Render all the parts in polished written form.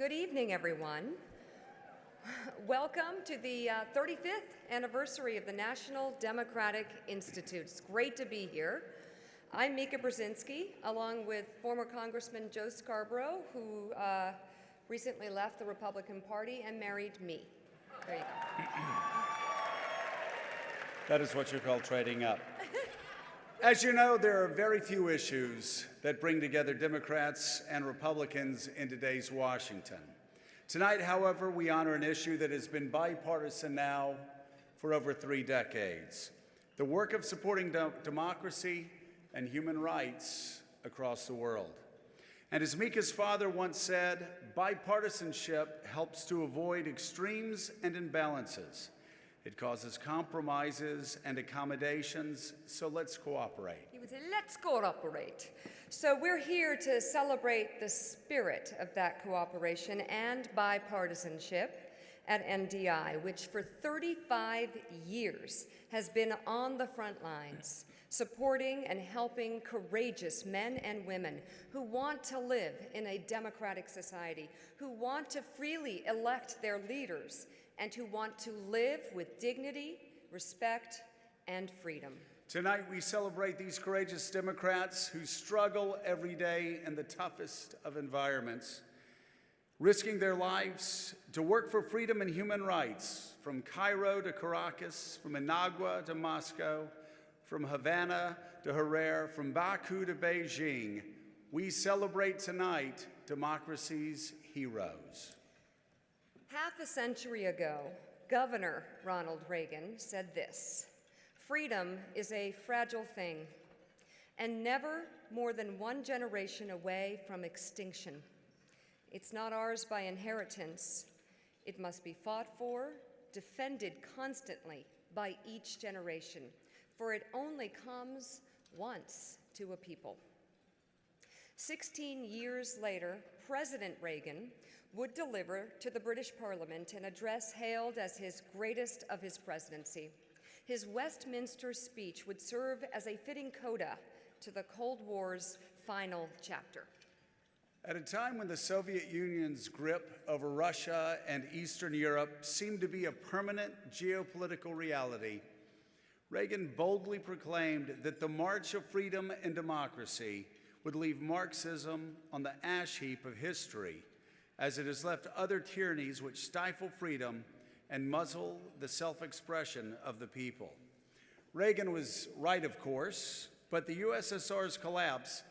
Good evening, everyone. Welcome to the 35th anniversary of the National Democratic Institute. It's great to be here. I'm Mika Brzezinski, along with former Congressman Joe Scarborough, who recently left the Republican Party and married me. There you go. That is what you call trading up. As you know, there are very few issues that bring together Democrats and Republicans in today's Washington. Tonight, however, we honor an issue that has been bipartisan now for over 3 decades: the work of supporting democracy and human rights across the world. And as Mika's father once said, bipartisanship helps to avoid extremes and imbalances. It causes compromises and accommodations, so let's cooperate. He would say, let's cooperate. So we're here to celebrate the spirit of that cooperation and bipartisanship at NDI, which for 35 years has been on the front lines, supporting and helping courageous men and women who want to live in a democratic society, who want to freely elect their leaders, and who want to live with dignity, respect, and freedom. Tonight, we celebrate these courageous Democrats who struggle every day in the toughest of environments, risking their lives to work for freedom and human rights, from Cairo to Caracas, from Managua to Moscow, from Havana to Harare, from Baku to Beijing. We celebrate tonight democracy's heroes. Half a century ago, Governor Ronald Reagan said this: "Freedom is a fragile thing and never more than one generation away from extinction. It's not ours by inheritance. It must be fought for, defended constantly by each generation, for it only comes once to a people." 16 years later, President Reagan would deliver to the British Parliament an address hailed as his greatest of his presidency. His Westminster speech would serve as a fitting coda to the Cold War's final chapter. At a time when the Soviet Union's grip over Russia and Eastern Europe seemed to be a permanent geopolitical reality, Reagan boldly proclaimed that the march of freedom and democracy would leave Marxism on the ash heap of history, as it has left other tyrannies which stifle freedom and muzzle the self-expression of the people. Reagan was right, of course, but the USSR's collapse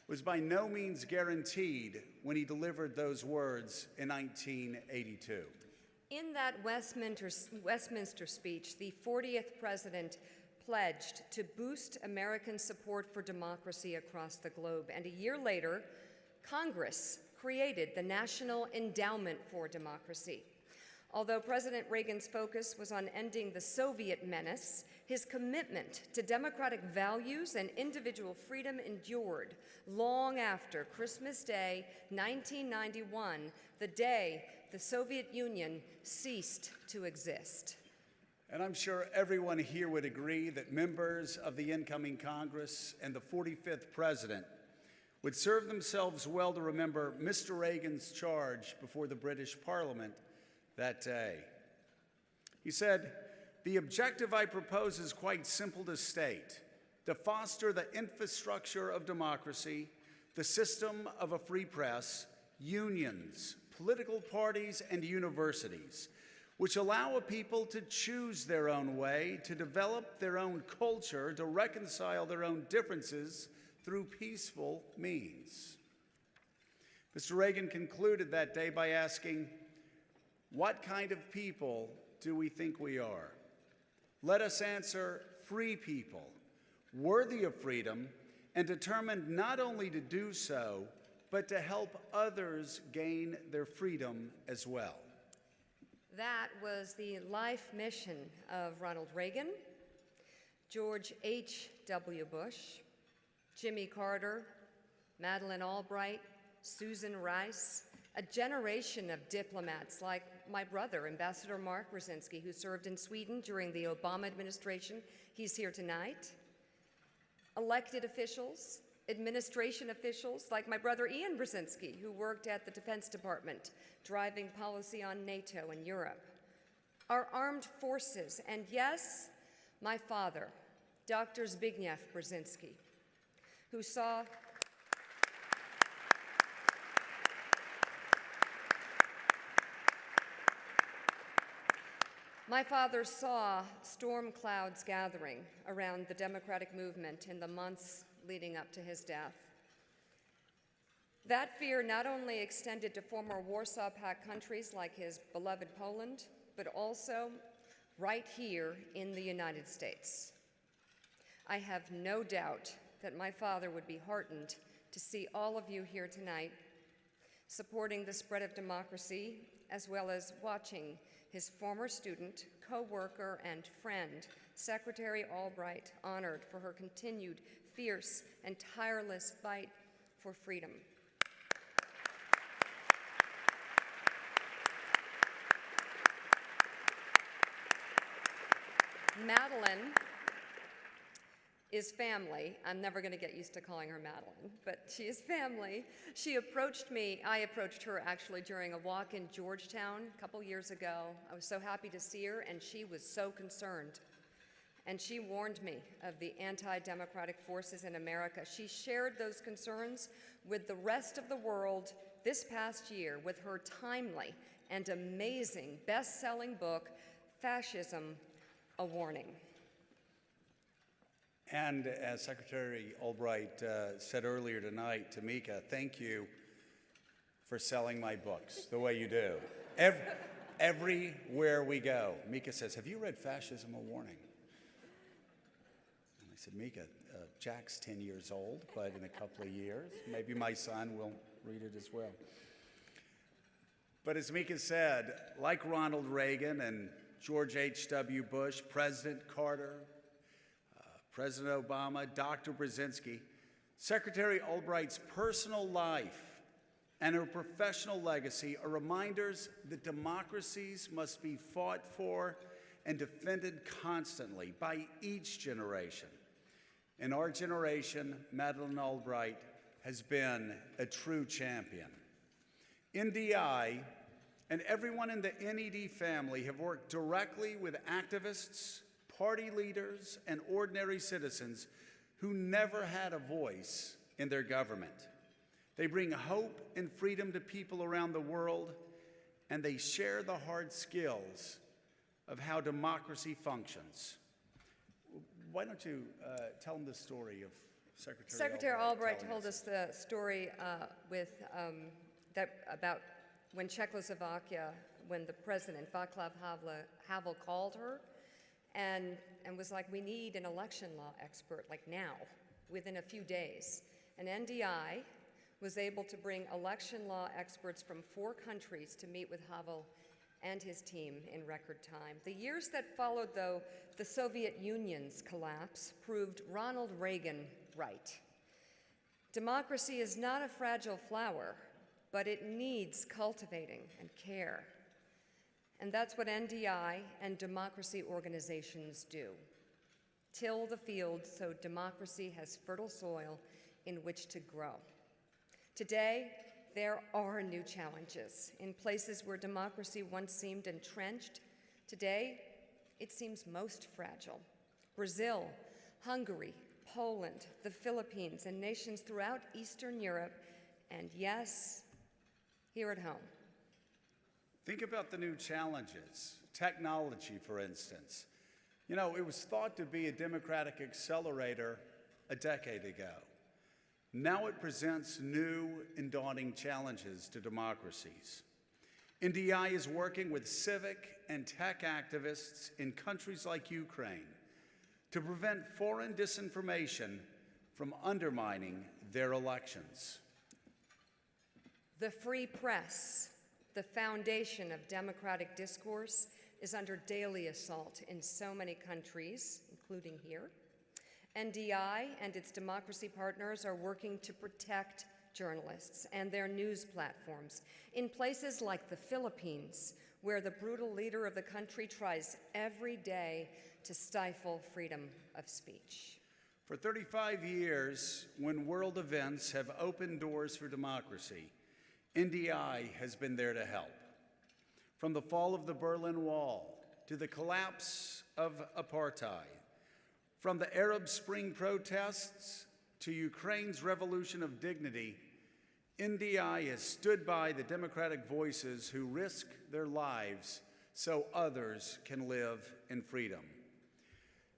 was by no means guaranteed when he delivered those words in 1982. In that Westminster speech, the 40th president pledged to boost American support for democracy across the globe. And a year later, Congress created the National Endowment for Democracy. Although President Reagan's focus was on ending the Soviet menace, his commitment to democratic values and individual freedom endured long after Christmas Day, 1991, the day the Soviet Union ceased to exist. And I'm sure everyone here would agree that members of the incoming Congress and the 45th president would serve themselves well to remember Mr. Reagan's charge before the British Parliament that day. He said, "The objective I propose is quite simple to state: to foster the infrastructure of democracy, the system of a free press, unions, political parties, and universities, which allow a people to choose their own way, to develop their own culture, to reconcile their own differences through peaceful means." Mr. Reagan concluded that day by asking, "What kind of people do we think we are?" Let us answer, free people, worthy of freedom, and determined not only to do so, but to help others gain their freedom as well. That was the life mission of Ronald Reagan, George H.W. Bush, Jimmy Carter, Madeleine Albright, Susan Rice, a generation of diplomats like my brother, Ambassador Mark Brzezinski, who served in Sweden during the Obama administration. He's here tonight. Elected officials, administration officials like my brother Ian Brzezinski, who worked at the Defense Department, driving policy on NATO and Europe, our armed forces, and yes, my father, Dr. Zbigniew Brzezinski, who saw My father saw storm clouds gathering around the democratic movement in the months leading up to his death. That fear not only extended to former Warsaw Pact countries like his beloved Poland, but also right here in the United States. I have no doubt that my father would be heartened to see all of you here tonight supporting the spread of democracy, as well as watching his former student, co-worker, and friend, Secretary Albright, honored for her continued fierce and tireless fight for freedom. Madeleine is family. I'm never going to get used to calling her Madeleine, but she is family. She approached me, I approached her actually during a walk in Georgetown a couple years ago. I was so happy to see her, and she was so concerned. And she warned me of the anti-democratic forces in America. She shared those concerns with the rest of the world this past year with her timely and amazing best-selling book, Fascism, A Warning. And as Secretary Albright said earlier tonight to Mika, thank you for selling my books the way you do. Everywhere we go, Mika says, have you read Fascism, A Warning? And I said, Mika, Jack's 10 years old, but in a couple of years, maybe my son will read it as well. But as Mika said, like Ronald Reagan and George H.W. Bush, President Carter, President Obama, Dr. Brzezinski, Secretary Albright's personal life and her professional legacy are reminders that democracies must be fought for and defended constantly by each generation. In our generation, Madeleine Albright has been a true champion. NDI and everyone in the NED family have worked directly with activists, party leaders, and ordinary citizens who never had a voice in their government. They bring hope and freedom to people around the world, and they share the hard skills of how democracy functions. Why don't you tell them the story of Secretary Albright told us the story about when Czechoslovakia, when the president, Václav Havel, called her and was like, we need an election law expert, like now, within a few days. And NDI was able to bring election law experts from 4 countries to meet with Havel and his team in record time. The years that followed, though, the Soviet Union's collapse proved Ronald Reagan right. Democracy is not a fragile flower, but it needs cultivating and care. And that's what NDI and democracy organizations do. Till the field so democracy has fertile soil in which to grow. Today, there are new challenges. In places where democracy once seemed entrenched, today it seems most fragile. Brazil, Hungary, Poland, the Philippines, and nations throughout Eastern Europe, and yes, here at home. Think about the new challenges. Technology, for instance. You know, it was thought to be a democratic accelerator a decade ago. Now it presents new and daunting challenges to democracies. NDI is working with civic and tech activists in countries like Ukraine to prevent foreign disinformation from undermining their elections. The free press, the foundation of democratic discourse, is under daily assault in so many countries, including here. NDI and its democracy partners are working to protect journalists and their news platforms in places like the Philippines, where the brutal leader of the country tries every day to stifle freedom of speech. For 35 years, when world events have opened doors for democracy, NDI has been there to help. From the fall of the Berlin Wall to the collapse of apartheid, from the Arab Spring protests to Ukraine's revolution of dignity, NDI has stood by the democratic voices who risk their lives so others can live in freedom.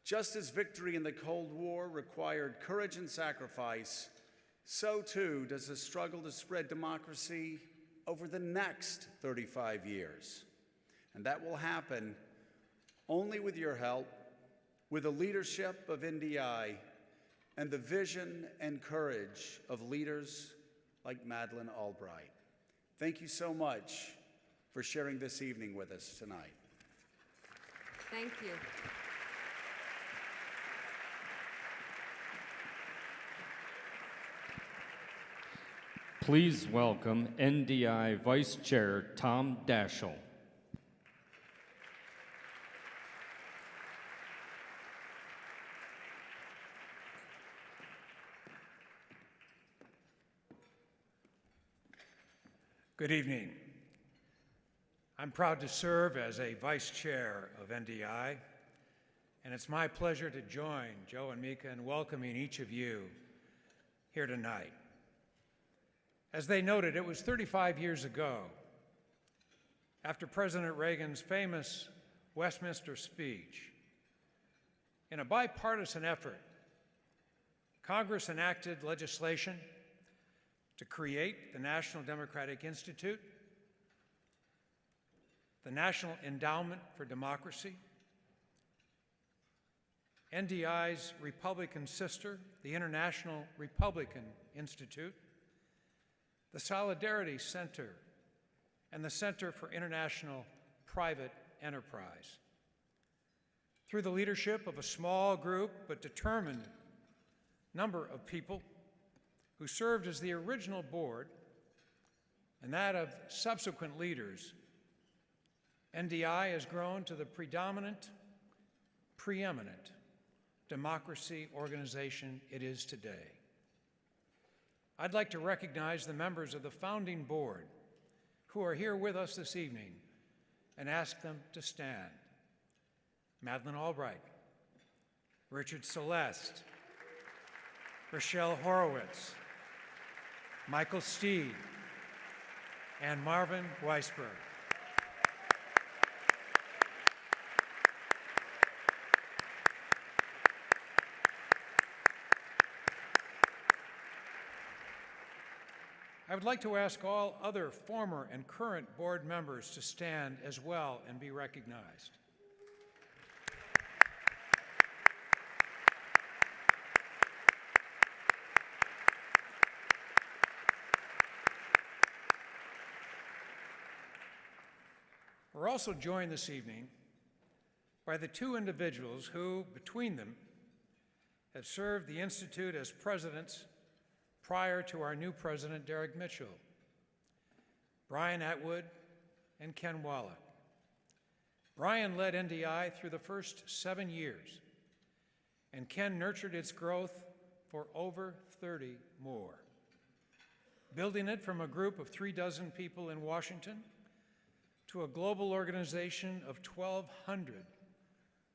Just as victory in the Cold War required courage and sacrifice, so too does the struggle to spread democracy over the next 35 years. And that will happen only with your help, with the leadership of NDI, and the vision and courage of leaders like Madeleine Albright. Thank you so much for sharing this evening with us tonight. Thank you. Please welcome NDI Vice Chair Tom Daschle. Good evening. I'm proud to serve as a vice chair of NDI, and it's my pleasure to join Joe and Mika in welcoming each of you here tonight. As they noted, it was 35 years ago, after President Reagan's famous Westminster speech. In a bipartisan effort, Congress enacted legislation to create the National Democratic Institute, the National Endowment for Democracy, NDI's Republican sister, the International Republican Institute, the Solidarity Center, and the Center for International Private Enterprise. Through the leadership of a small group but determined number of people who served as the original board and that of subsequent leaders, NDI has grown to the preeminent democracy organization it is today. I'd like to recognize the members of the founding board who are here with us this evening and ask them to stand. Madeleine Albright, Richard Celeste, Rochelle Horowitz, Michael Steed, and Marvin Weisberg. I would like to ask all other former and current board members to stand as well and be recognized. We're also joined this evening by the two individuals who, between them, have served the Institute as presidents prior to our new president, Derek Mitchell, Brian Atwood and Ken Wallach. Brian led NDI through the first 7 years, and Ken nurtured its growth for over 30 more, building it from a group of 36 people in Washington to a global organization of 1,200,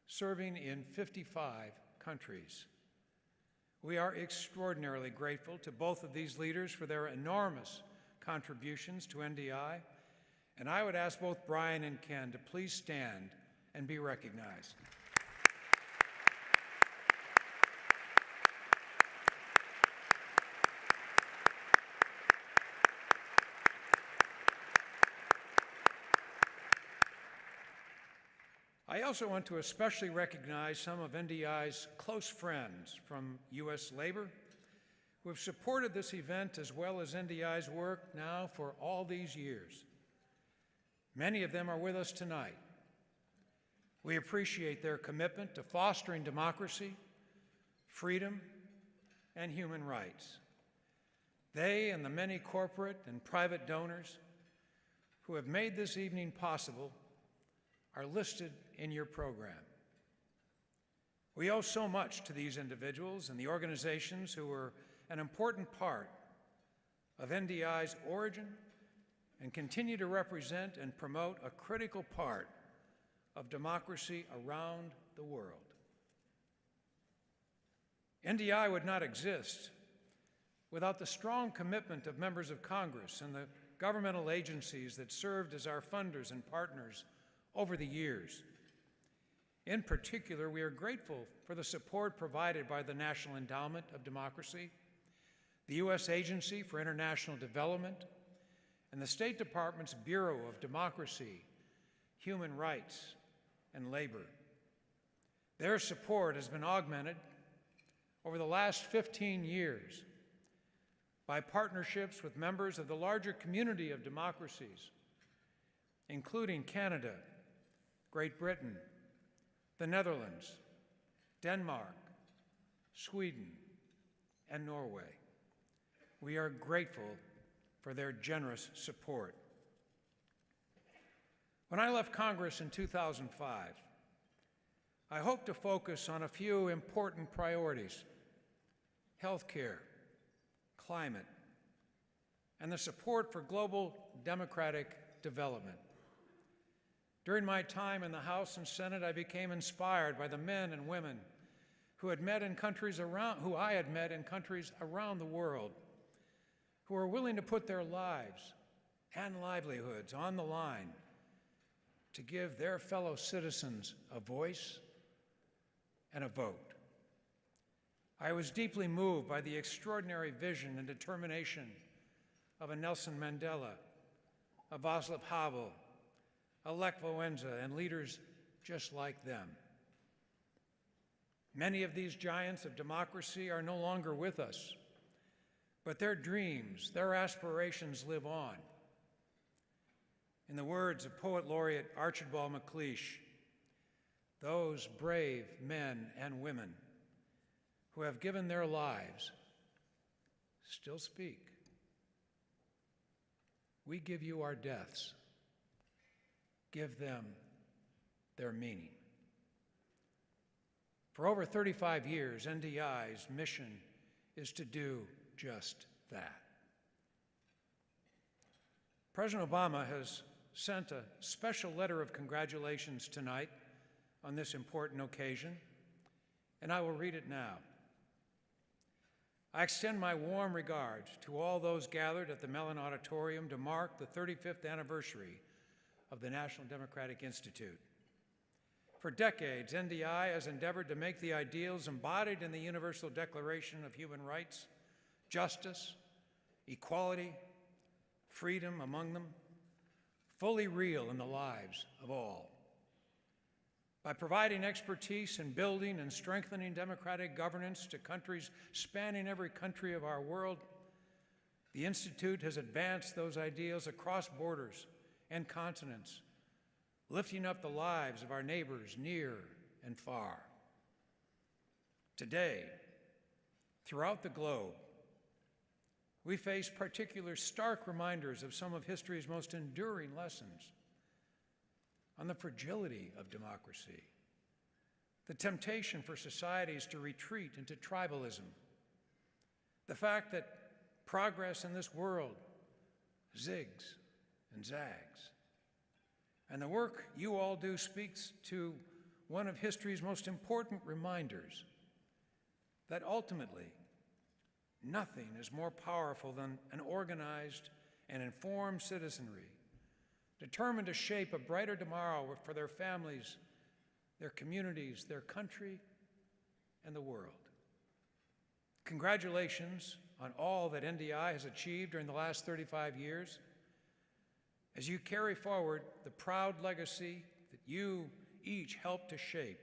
serving in 55 countries. We are extraordinarily grateful to both of these leaders for their enormous contributions to NDI, and I would ask both Brian and Ken to please stand and be recognized. I also want to especially recognize some of NDI's close friends from U.S. Labor who have supported this event as well as NDI's work now for all these years. Many of them are with us tonight. We appreciate their commitment to fostering democracy, freedom, and human rights. They and the many corporate and private donors who have made this evening possible are listed in your program. We owe so much to these individuals and the organizations who were an important part of NDI's origin and continue to represent and promote a critical part of democracy around the world. NDI would not exist without the strong commitment of members of Congress and the governmental agencies that served as our funders and partners over the years. In particular, we are grateful for the support provided by the National Endowment of Democracy, the U.S. Agency for International Development, and the State Department's Bureau of Democracy, Human Rights, and Labor. Their support has been augmented over the last 15 years by partnerships with members of the larger community of democracies, including Canada, Great Britain, the Netherlands, Denmark, Sweden, and Norway. We are grateful for their generous support. When I left Congress in 2005, I hoped to focus on a few important priorities: healthcare, climate, and the support for global democratic development. During my time in the House and Senate, I became inspired by the men and women who I had met in countries around the world, who are willing to put their lives and livelihoods on the line to give their fellow citizens a voice and a vote. I was deeply moved by the extraordinary vision and determination of a Nelson Mandela, a Václav Havel, a Lech Wałęsa, and leaders just like them. Many of these giants of democracy are no longer with us, but their dreams, their aspirations live on. In the words of Poet Laureate Archibald MacLeish, those brave men and women who have given their lives still speak. We give you our deaths. Give them their meaning. For over 35 years, NDI's mission is to do just that. President Obama has sent a special letter of congratulations tonight on this important occasion, and I will read it now. I extend my warm regards to all those gathered at the Mellon Auditorium to mark the 35th anniversary of the National Democratic Institute. For decades, NDI has endeavored to make the ideals embodied in the Universal Declaration of Human Rights, justice, equality, freedom among them, fully real in the lives of all. By providing expertise in building and strengthening democratic governance to countries spanning every country of our world, the Institute has advanced those ideals across borders and continents, lifting up the lives of our neighbors near and far. Today, throughout the globe, we face particular stark reminders of some of history's most enduring lessons on the fragility of democracy, the temptation for societies to retreat into tribalism, the fact that progress in this world zigs and zags. And the work you all do speaks to one of history's most important reminders that ultimately nothing is more powerful than an organized and informed citizenry determined to shape a brighter tomorrow for their families, their communities, their country, and the world. Congratulations on all that NDI has achieved during the last 35 years. As you carry forward the proud legacy that you each helped to shape,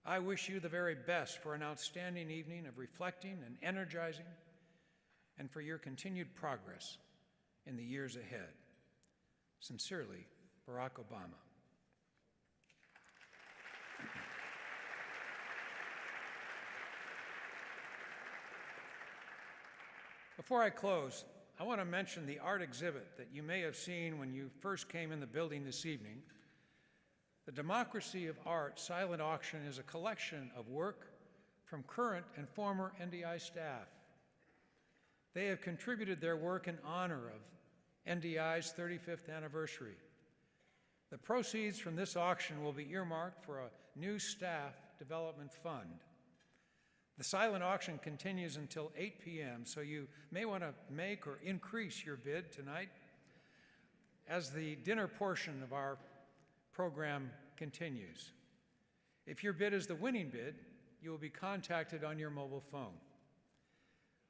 I wish you the very best for an outstanding evening of reflecting and energizing, and for your continued progress in the years ahead. Sincerely, Barack Obama. Before I close, I want to mention the art exhibit that you may have seen when you first came in the building this evening. The Democracy of Art silent auction is a collection of work from current and former NDI staff. They have contributed their work in honor of NDI's 35th anniversary. The proceeds from this auction will be earmarked for a new staff development fund. The silent auction continues until 8 p.m., so you may want to make or increase your bid tonight as the dinner portion of our program continues. If your bid is the winning bid, you will be contacted on your mobile phone.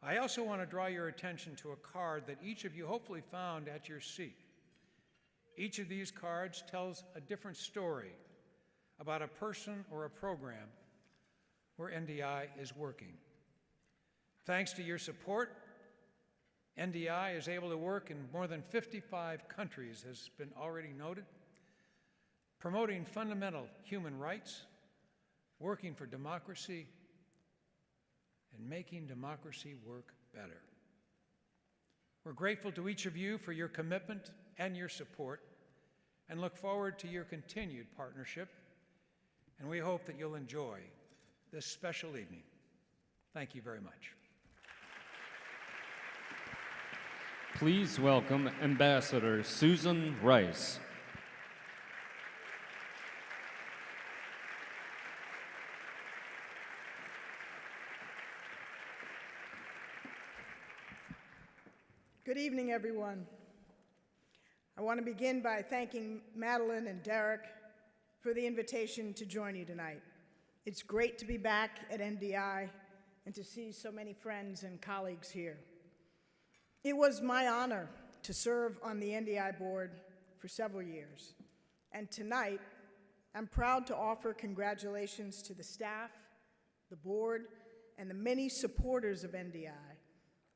I also want to draw your attention to a card that each of you hopefully found at your seat. Each of these cards tells a different story about a person or a program where NDI is working. Thanks to your support, NDI is able to work in more than 55 countries, as has been already noted, promoting fundamental human rights, working for democracy, and making democracy work better. We're grateful to each of you for your commitment and your support, and look forward to your continued partnership, and we hope that you'll enjoy this special evening. Thank you very much. Please welcome Ambassador Susan Rice. Good evening, everyone. I want to begin by thanking Madeleine and Derek for the invitation to join you tonight. It's great to be back at NDI and to see so many friends and colleagues here. It was my honor to serve on the NDI board for several years, and tonight I'm proud to offer congratulations to the staff, the board, and the many supporters of NDI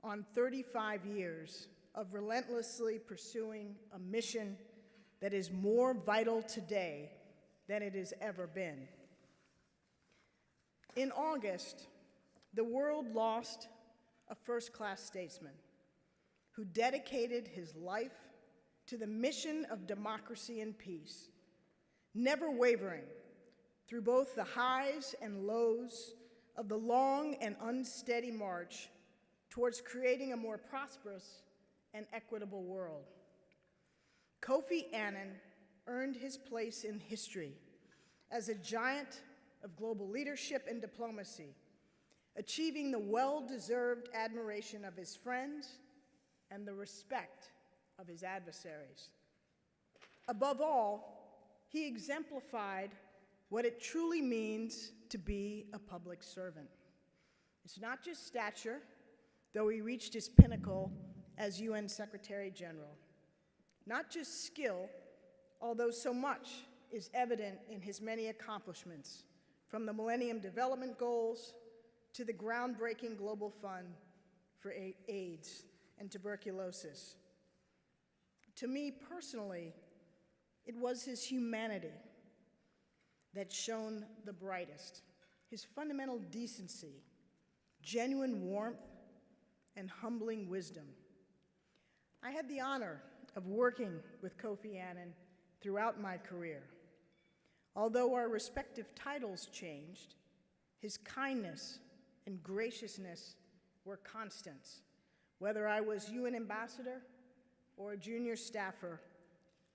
on 35 years of relentlessly pursuing a mission that is more vital today than it has ever been. In August, the world lost a first-class statesman who dedicated his life to the mission of democracy and peace, never wavering through both the highs and lows of the long and unsteady march towards creating a more prosperous and equitable world. Kofi Annan earned his place in history as a giant of global leadership and diplomacy, achieving the well-deserved admiration of his friends and the respect of his adversaries. Above all, he exemplified what it truly means to be a public servant. It's not just stature, though he reached his pinnacle as UN Secretary General. Not just skill, although so much is evident in his many accomplishments, from the Millennium Development Goals to the groundbreaking Global Fund for AIDS and tuberculosis. To me personally, it was his humanity that shone the brightest, his fundamental decency, genuine warmth, and humbling wisdom. I had the honor of working with Kofi Annan throughout my career. Although our respective titles changed, his kindness and graciousness were constants, whether I was UN ambassador or a junior staffer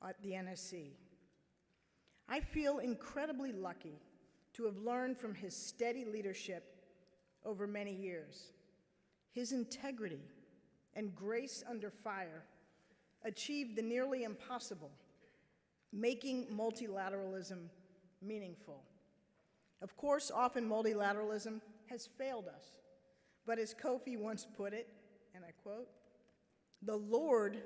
at the NSC. I feel incredibly lucky to have learned from his steady leadership over many years. His integrity and grace under fire achieved the nearly impossible, making multilateralism meaningful. Of course, often multilateralism has failed us, but as Kofi once put it, and I quote, "The Lord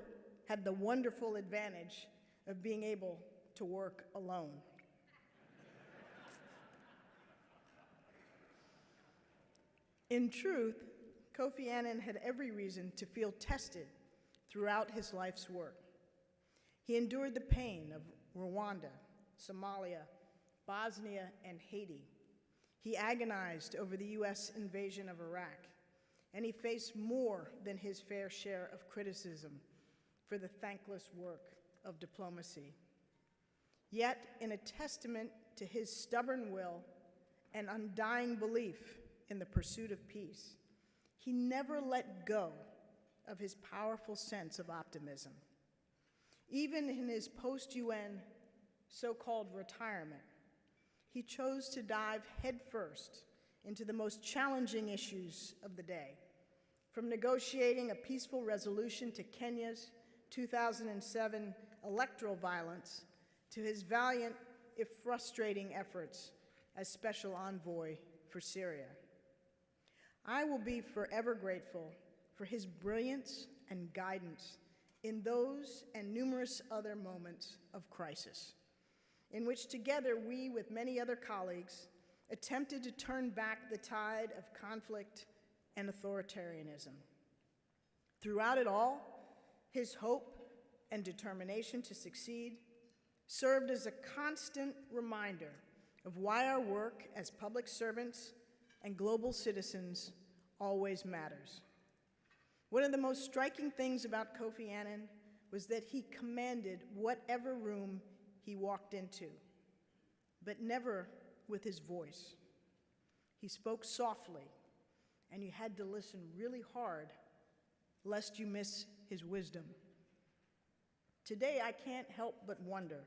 had the wonderful advantage of being able to work alone." In truth, Kofi Annan had every reason to feel tested throughout his life's work. He endured the pain of Rwanda, Somalia, Bosnia, and Haiti. He agonized over the US invasion of Iraq, and he faced more than his fair share of criticism for the thankless work of diplomacy. Yet, in a testament to his stubborn will and undying belief in the pursuit of peace, he never let go of his powerful sense of optimism. Even in his post-UN so-called retirement, he chose to dive headfirst into the most challenging issues of the day, from negotiating a peaceful resolution to Kenya's 2007 electoral violence to his valiant, if frustrating, efforts as special envoy for Syria. I will be forever grateful for his brilliance and guidance in those and numerous other moments of crisis, in which together we, with many other colleagues, attempted to turn back the tide of conflict and authoritarianism. Throughout it all, his hope and determination to succeed served as a constant reminder of why our work as public servants and global citizens always matters. One of the most striking things about Kofi Annan was that he commanded whatever room he walked into, but never with his voice. He spoke softly, and you had to listen really hard lest you miss his wisdom. Today, I can't help but wonder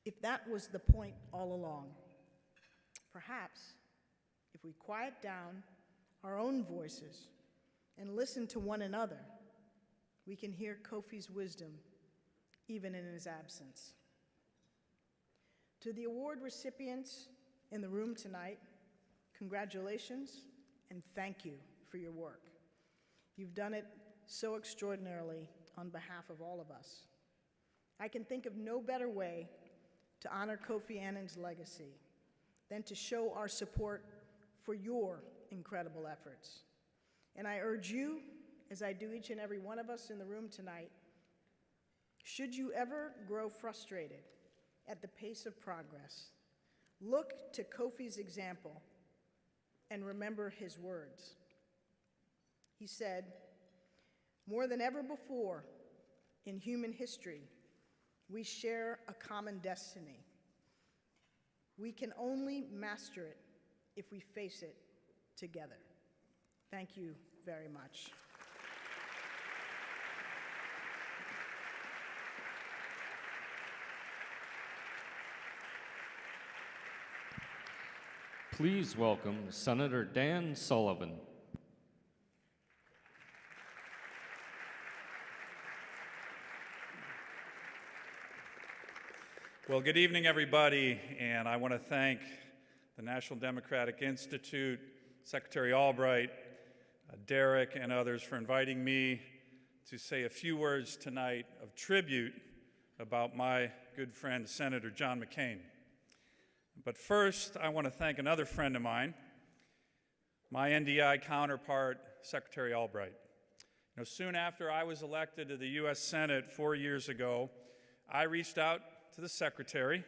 if that was the point all along. Perhaps, if we quiet down our own voices and listen to one another, we can hear Kofi's wisdom even in his absence. To the award recipients in the room tonight, congratulations and thank you for your work. You've done it so extraordinarily on behalf of all of us. I can think of no better way to honor Kofi Annan's legacy than to show our support for your incredible efforts. And I urge you, as I do each and every one of us in the room tonight, should you ever grow frustrated at the pace of progress, look to Kofi's example and remember his words. He said, "More than ever before in human history, we share a common destiny. We can only master it if we face it together." Thank you very much. Please welcome Senator Dan Sullivan. Well, good evening, everybody, and I want to thank the National Democratic Institute, Secretary Albright, Derek, and others for inviting me to say a few words tonight of tribute about my good friend, Senator John McCain. But first, I want to thank another friend of mine, my NDI counterpart, Secretary Albright. Soon after I was elected to the U.S. Senate 4 years ago, I reached out to the Secretary.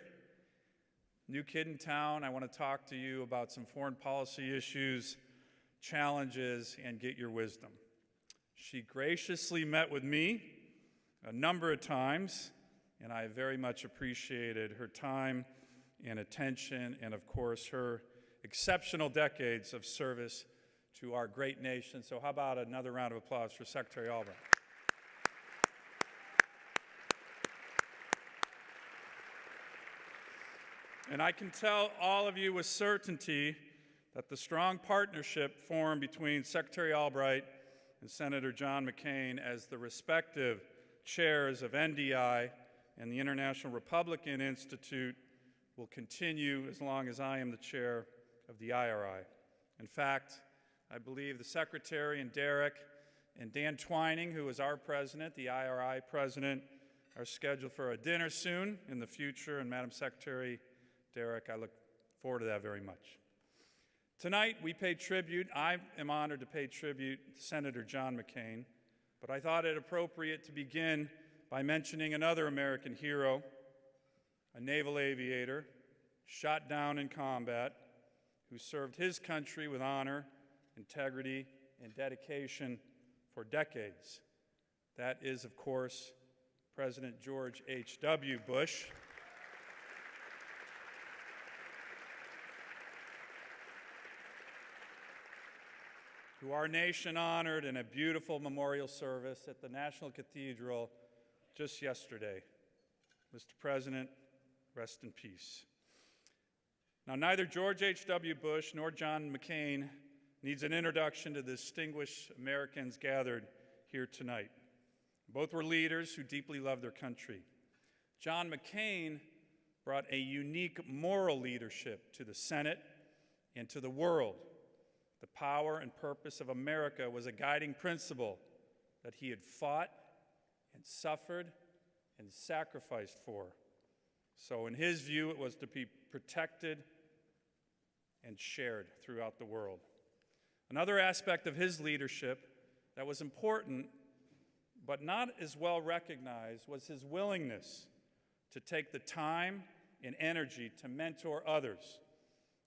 New kid in town, I want to talk to you about some foreign policy issues, challenges, and get your wisdom. She graciously met with me a number of times, and I very much appreciated her time and attention, and of course, her exceptional decades of service to our great nation. So how about another round of applause for Secretary Albright? And I can tell all of you with certainty that the strong partnership formed between Secretary Albright and Senator John McCain as the respective chairs of NDI and the International Republican Institute will continue as long as I am the chair of the IRI. In fact, I believe the Secretary and Derek and Dan Twining, who is our president, the IRI president, are scheduled for a dinner soon in the future, and Madam Secretary, Derek, I look forward to that very much. Tonight, we pay tribute. I am honored to pay tribute to Senator John McCain, but I thought it appropriate to begin by mentioning another American hero, a naval aviator, shot down in combat, who served his country with honor, integrity, and dedication for decades. That is, of course, President George H.W. Bush. who our nation honored in a beautiful memorial service at the National Cathedral just yesterday. Mr. President, rest in peace. Now, neither George H.W. Bush nor John McCain needs an introduction to the distinguished Americans gathered here tonight. Both were leaders who deeply loved their country. John McCain brought a unique moral leadership to the Senate and to the world. The power and purpose of America was a guiding principle that he had fought and suffered and sacrificed for. So in his view, it was to be protected and shared throughout the world. Another aspect of his leadership that was important but not as well recognized was his willingness to take the time and energy to mentor others.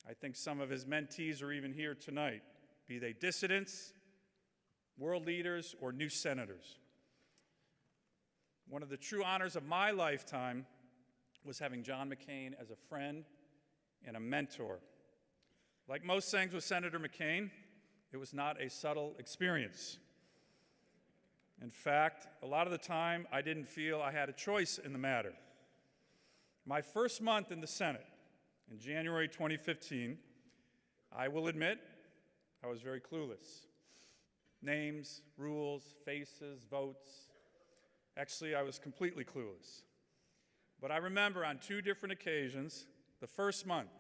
I think some of his mentees are even here tonight, be they dissidents, world leaders, or new senators. One of the true honors of my lifetime was having John McCain as a friend and a mentor. Like most things with Senator McCain, it was not a subtle experience. In fact, a lot of the time, I didn't feel I had a choice in the matter. My first month in the Senate, in January 2015, I will admit I was very clueless. Names, rules, faces, votes. Actually, I was completely clueless. But I remember on 2 different occasions, the first month,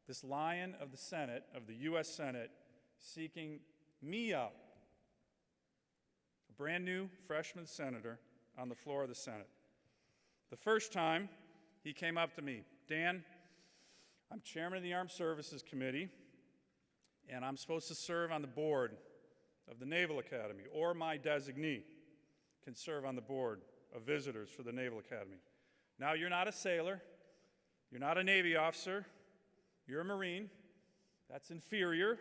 this lion of the Senate, of the U.S. Senate, seeking me out, a brand new freshman senator on the floor of the Senate. The first time, he came up to me, Dan, I'm chairman of the Armed Services Committee, and I'm supposed to serve on the board of the Naval Academy, or my designee can serve on the board of visitors for the Naval Academy. Now, you're not a sailor, you're not a Navy officer, you're a Marine. That's inferior.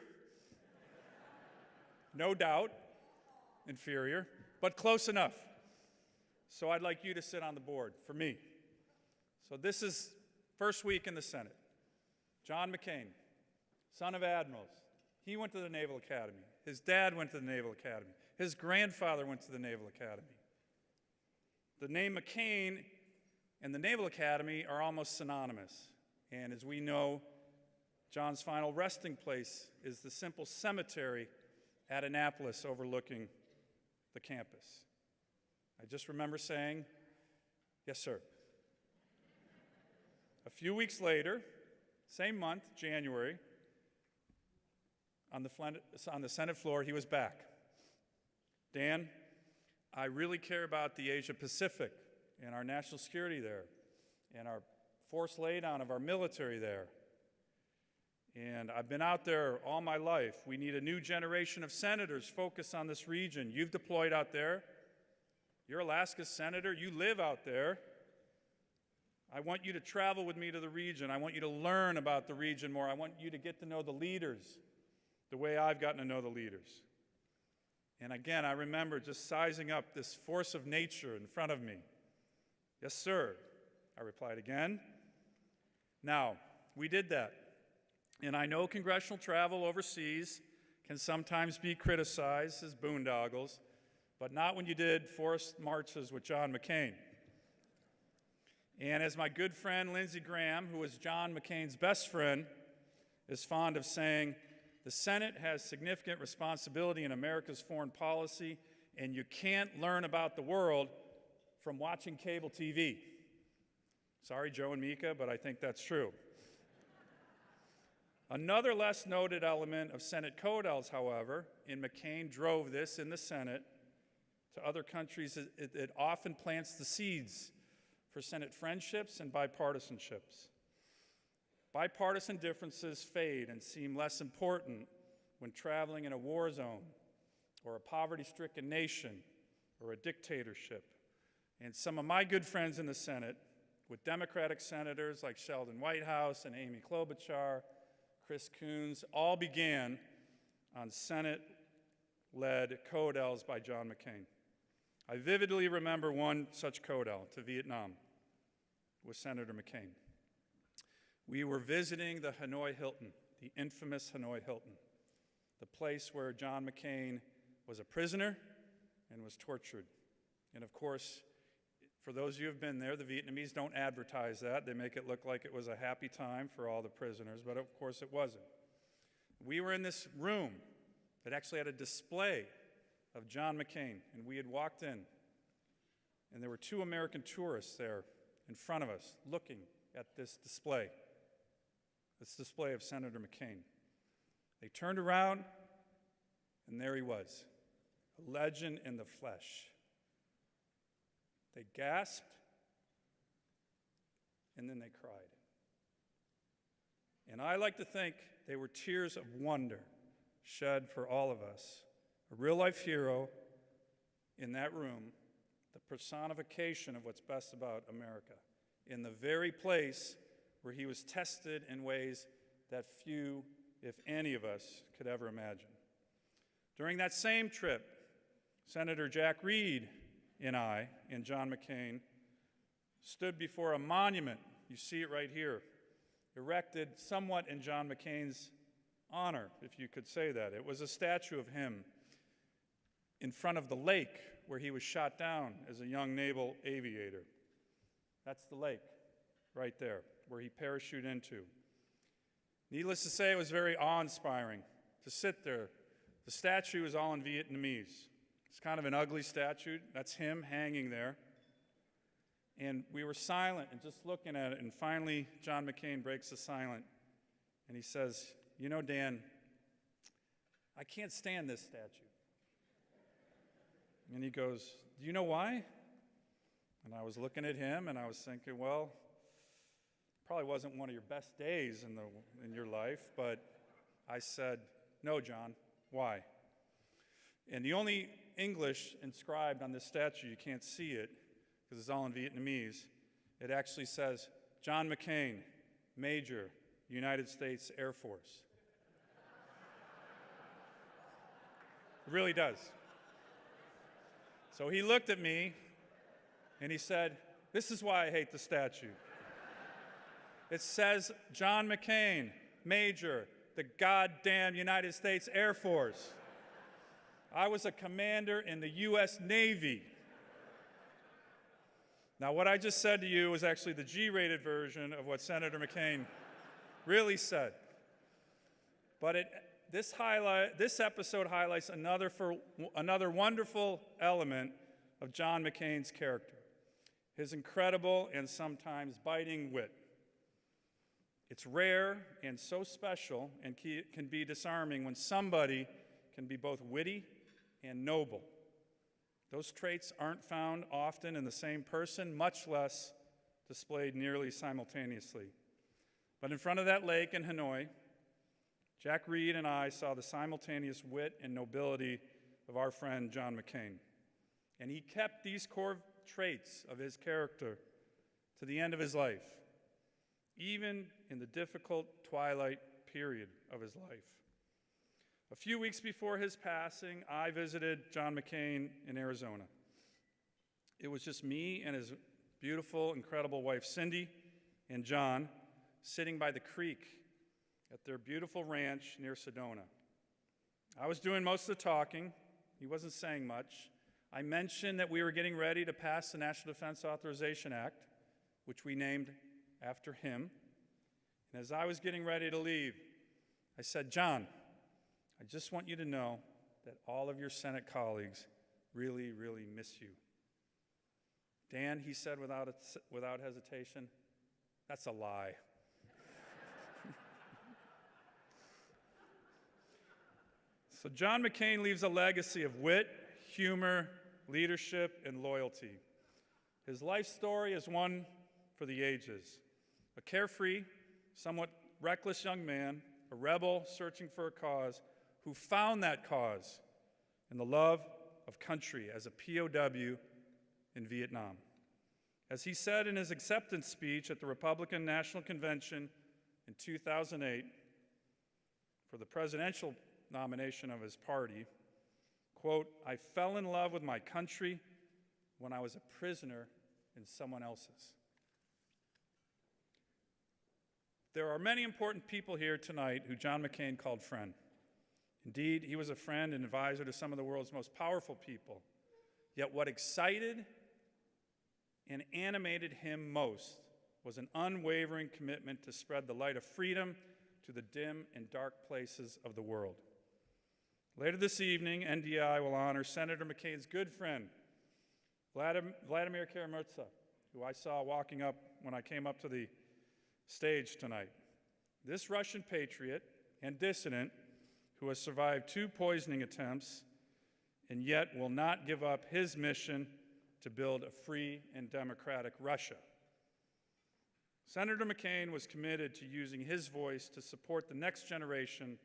No doubt, inferior, but close enough. So I'd like you to sit on the board for me. So this is first week in the Senate. John McCain, son of admirals, he went to the Naval Academy. His dad went to the Naval Academy. His grandfather went to the Naval Academy. The name McCain and the Naval Academy are almost synonymous. And as we know, John's final resting place is the simple cemetery at Annapolis overlooking the campus. I just remember saying, yes, sir. A few weeks later, same month, January, on the Senate floor, he was back. Dan, I really care about the Asia Pacific and our national security there and our forced laydown of our military there. And I've been out there all my life. We need a new generation of senators focused on this region. You've deployed out there. You're Alaska's senator. You live out there. I want you to travel with me to the region. I want you to learn about the region more. I want you to get to know the leaders the way I've gotten to know the leaders. And again, I remember just sizing up this force of nature in front of me. Yes, sir, I replied again. Now, we did that. And I know congressional travel overseas can sometimes be criticized as boondoggles, but not when you did forced marches with John McCain. And as my good friend Lindsey Graham, who was John McCain's best friend, is fond of saying, the Senate has significant responsibility in America's foreign policy, and you can't learn about the world from watching cable TV. Sorry, Joe and Mika, but I think that's true. Another less noted element of Senate codels, however, and McCain drove this in the Senate to other countries, it often plants the seeds for Senate friendships and bipartisanships. Bipartisan differences fade and seem less important when traveling in a war zone or a poverty-stricken nation or a dictatorship. And some of my good friends in the Senate, with Democratic senators like Sheldon Whitehouse and Amy Klobuchar, Chris Coons, all began on Senate-led codels by John McCain. I vividly remember one such codel to Vietnam with Senator McCain. We were visiting the Hanoi Hilton, the infamous Hanoi Hilton. the place where John McCain was a prisoner and was tortured. And of course, for those of you who have been there, the Vietnamese don't advertise that. They make it look like it was a happy time for all the prisoners, but of course it wasn't. We were in this room that actually had a display of John McCain, and we had walked in, and there were 2 American tourists there in front of us looking at this display of Senator McCain. They turned around, and there he was, a legend in the flesh. They gasped, and then they cried. And I like to think they were tears of wonder shed for all of us. A real-life hero in that room, the personification of what's best about America, in the very place where he was tested in ways that few, if any of us, could ever imagine. During that same trip, Senator Jack Reed and I, and John McCain, stood before a monument, you see it right here, erected somewhat in John McCain's honor, if you could say that. It was a statue of him in front of the lake where he was shot down as a young naval aviator. That's the lake right there, where he parachuted into. Needless to say, it was very awe-inspiring to sit there. The statue is all in Vietnamese. It's kind of an ugly statue. That's him hanging there. And we were silent and just looking at it, and finally John McCain breaks the silence, and he says, "You know, Dan, I can't stand this statue." And he goes, "Do you know why?" And I was looking at him, and I was thinking, well, probably wasn't one of your best days in your life, but I said, "No, John, why?" And the only English inscribed on this statue, you can't see it because it's all in Vietnamese, it actually says, "John McCain, Major, United States Air Force." It really does. So he looked at me and he said, "This is why I hate the statue. It says John McCain, Major, the goddamn United States Air Force. I was a commander in the U.S. Navy." Now, what I just said to you was actually the G-rated version of what Senator McCain really said. But this episode highlights another wonderful element of John McCain's character, his incredible and sometimes biting wit. It's rare and so special and can be disarming when somebody can be both witty and noble. Those traits aren't found often in the same person, much less displayed nearly simultaneously. But in front of that lake in Hanoi, Jack Reed and I saw the simultaneous wit and nobility of our friend John McCain. And he kept these core traits of his character to the end of his life, even in the difficult twilight period of his life. A few weeks before his passing, I visited John McCain in Arizona. It was just me and his beautiful, incredible wife, Cindy, and John, sitting by the creek at their beautiful ranch near Sedona. I was doing most of the talking. He wasn't saying much. I mentioned that we were getting ready to pass the National Defense Authorization Act, which we named after him. And as I was getting ready to leave, I said, "John, I just want you to know that all of your Senate colleagues really, really miss you." "Dan," he said without hesitation, "that's a lie." So John McCain leaves a legacy of wit, humor, leadership, and loyalty. His life story is one for the ages. A carefree, somewhat reckless young man, a rebel searching for a cause, who found that cause in the love of country as a POW in Vietnam. As he said in his acceptance speech at the Republican National Convention in 2008 for the presidential nomination of his party, quote, "I fell in love with my country when I was a prisoner in someone else's." There are many important people here tonight who John McCain called friend. Indeed, he was a friend and advisor to some of the world's most powerful people. Yet what excited and animated him most was an unwavering commitment to spread the light of freedom to the dim and dark places of the world. Later this evening, NDI will honor Senator McCain's good friend, Vladimir Kara-Murza, who I saw walking up when I came up to the stage tonight. This Russian patriot and dissident who has survived 2 poisoning attempts and yet will not give up his mission to build a free and democratic Russia. Senator McCain was committed to using his voice to support the next generation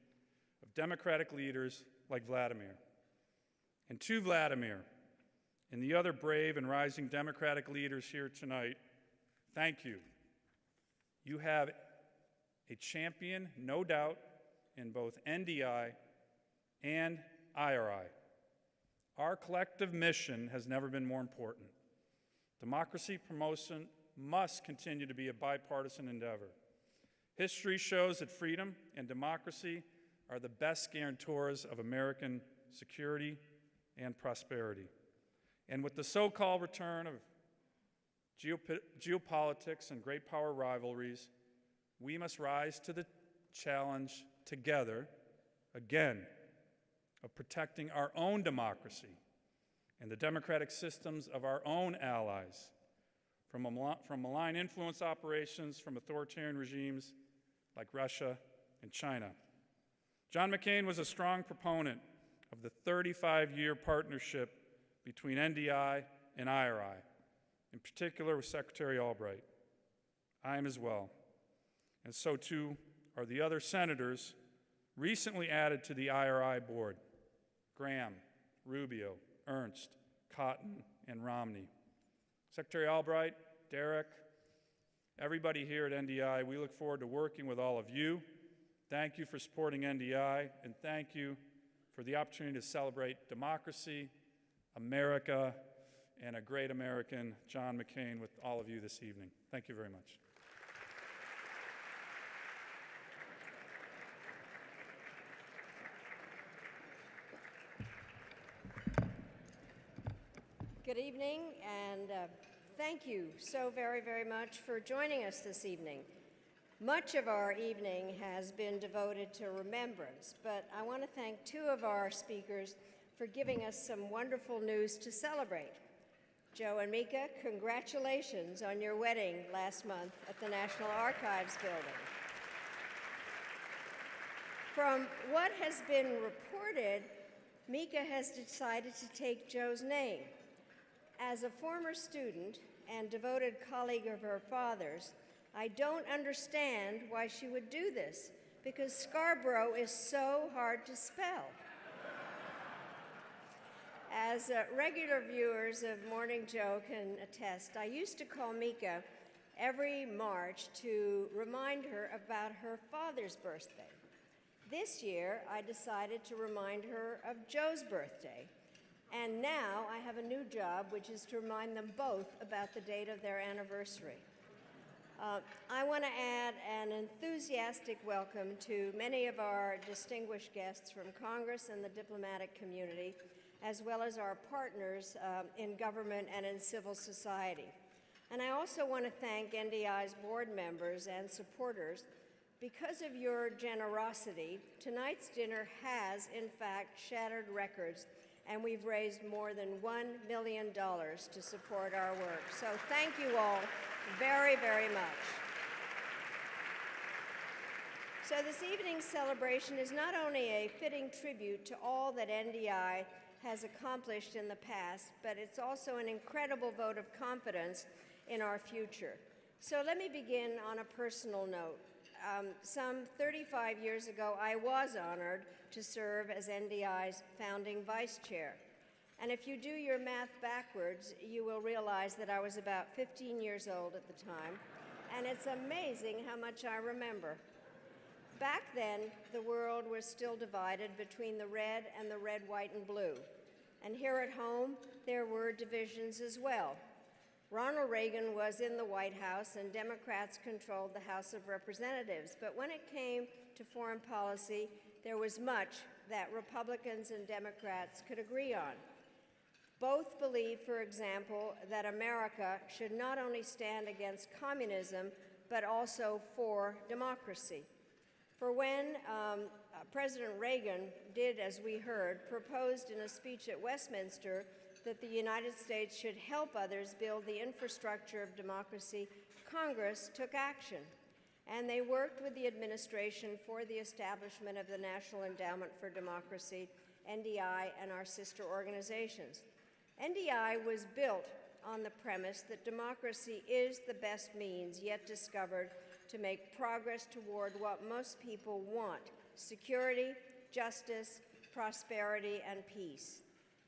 of democratic leaders like Vladimir. And to Vladimir and the other brave and rising democratic leaders here tonight, thank you. You have a champion, no doubt, in both NDI and IRI. Our collective mission has never been more important. Democracy promotion must continue to be a bipartisan endeavor. History shows that freedom and democracy are the best guarantors of American security and prosperity. And with the so-called return of geopolitics and great power rivalries, we must rise to the challenge together, again, of protecting our own democracy and the democratic systems of our own allies from malign influence operations from authoritarian regimes like Russia and China. John McCain was a strong proponent of the 35-year partnership between NDI and IRI, in particular with Secretary Albright. I am as well. And so too are the other senators recently added to the IRI board: Graham, Rubio, Ernst, Cotton, and Romney. Secretary Albright, Derek, everybody here at NDI, we look forward to working with all of you. Thank you for supporting NDI, and thank you for the opportunity to celebrate democracy, America, and a great American, John McCain, with all of you this evening. Thank you very much. Good evening, and thank you so very, very much for joining us this evening. Much of our evening has been devoted to remembrance, but I want to thank 2 of our speakers for giving us some wonderful news to celebrate. Joe and Mika, congratulations on your wedding last month at the National Archives building. From what has been reported, Mika has decided to take Joe's name. As a former student and devoted colleague of her father's, I don't understand why she would do this, because Scarborough is so hard to spell. As regular viewers of Morning Joe can attest, I used to call Mika every March to remind her about her father's birthday. This year, I decided to remind her of Joe's birthday. And now I have a new job, which is to remind them both about the date of their anniversary. I want to add an enthusiastic welcome to many of our distinguished guests from Congress and the diplomatic community, as well as our partners in government and in civil society. And I also want to thank NDI's board members and supporters. Because of your generosity, tonight's dinner has, in fact, shattered records, and we've raised more than $1 million to support our work. So thank you all very, very much. So this evening's celebration is not only a fitting tribute to all that NDI has accomplished in the past, but it's also an incredible vote of confidence in our future. So let me begin on a personal note. Some 35 years ago, I was honored to serve as NDI's founding vice chair. And if you do your math backwards, you will realize that I was about 15 years old at the time, and it's amazing how much I remember. Back then, the world was still divided between the red and the red, white, and blue. And here at home, there were divisions as well. Ronald Reagan was in the White House, and Democrats controlled the House of Representatives. But when it came to foreign policy, there was much that Republicans and Democrats could agree on. Both believe, for example, that America should not only stand against communism, but also for democracy. For when President Reagan did, as we heard, proposed in a speech at Westminster that the United States should help others build the infrastructure of democracy, Congress took action. And they worked with the administration for the establishment of the National Endowment for Democracy, NDI, and our sister organizations. NDI was built on the premise that democracy is the best means yet discovered to make progress toward what most people want: security, justice, prosperity, and peace.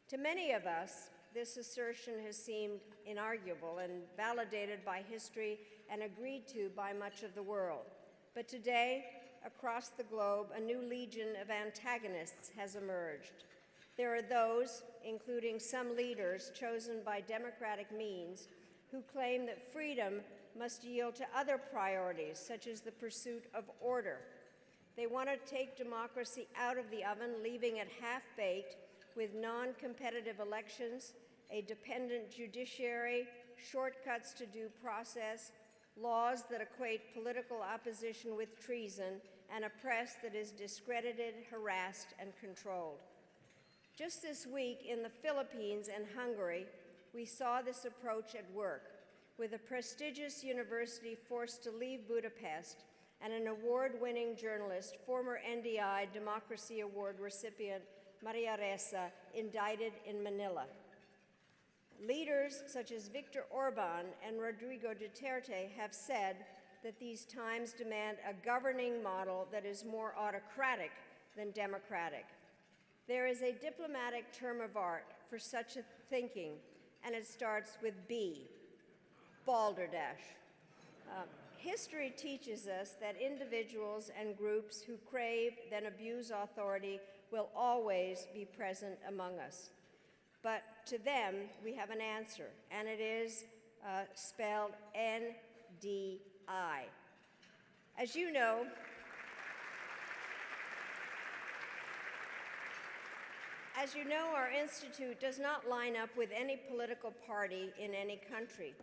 To many of us, this assertion has seemed inarguable and validated by history and agreed to by much of the world. But today, across the globe, a new legion of antagonists has emerged. There are those, including some leaders chosen by democratic means, who claim that freedom must yield to other priorities, such as the pursuit of order. They want to take democracy out of the oven, leaving it half-baked with non-competitive elections, a dependent judiciary, shortcuts to due process, laws that equate political opposition with treason, and a press that is discredited, harassed, and controlled. Just this week in the Philippines and Hungary, we saw this approach at work, with a prestigious university forced to leave Budapest and an award-winning journalist, former NDI Democracy Award recipient Maria Ressa, indicted in Manila. Leaders such as Viktor Orban and Rodrigo Duterte have said that these times demand a governing model that is more autocratic than democratic. There is a diplomatic term of art for such a thinking, and it starts with B, balderdash. History teaches us that individuals and groups who crave, then abuse authority will always be present among us. But to them, we have an answer, and it is spelled NDI. As you know, our institute does not line up with any political party in any country.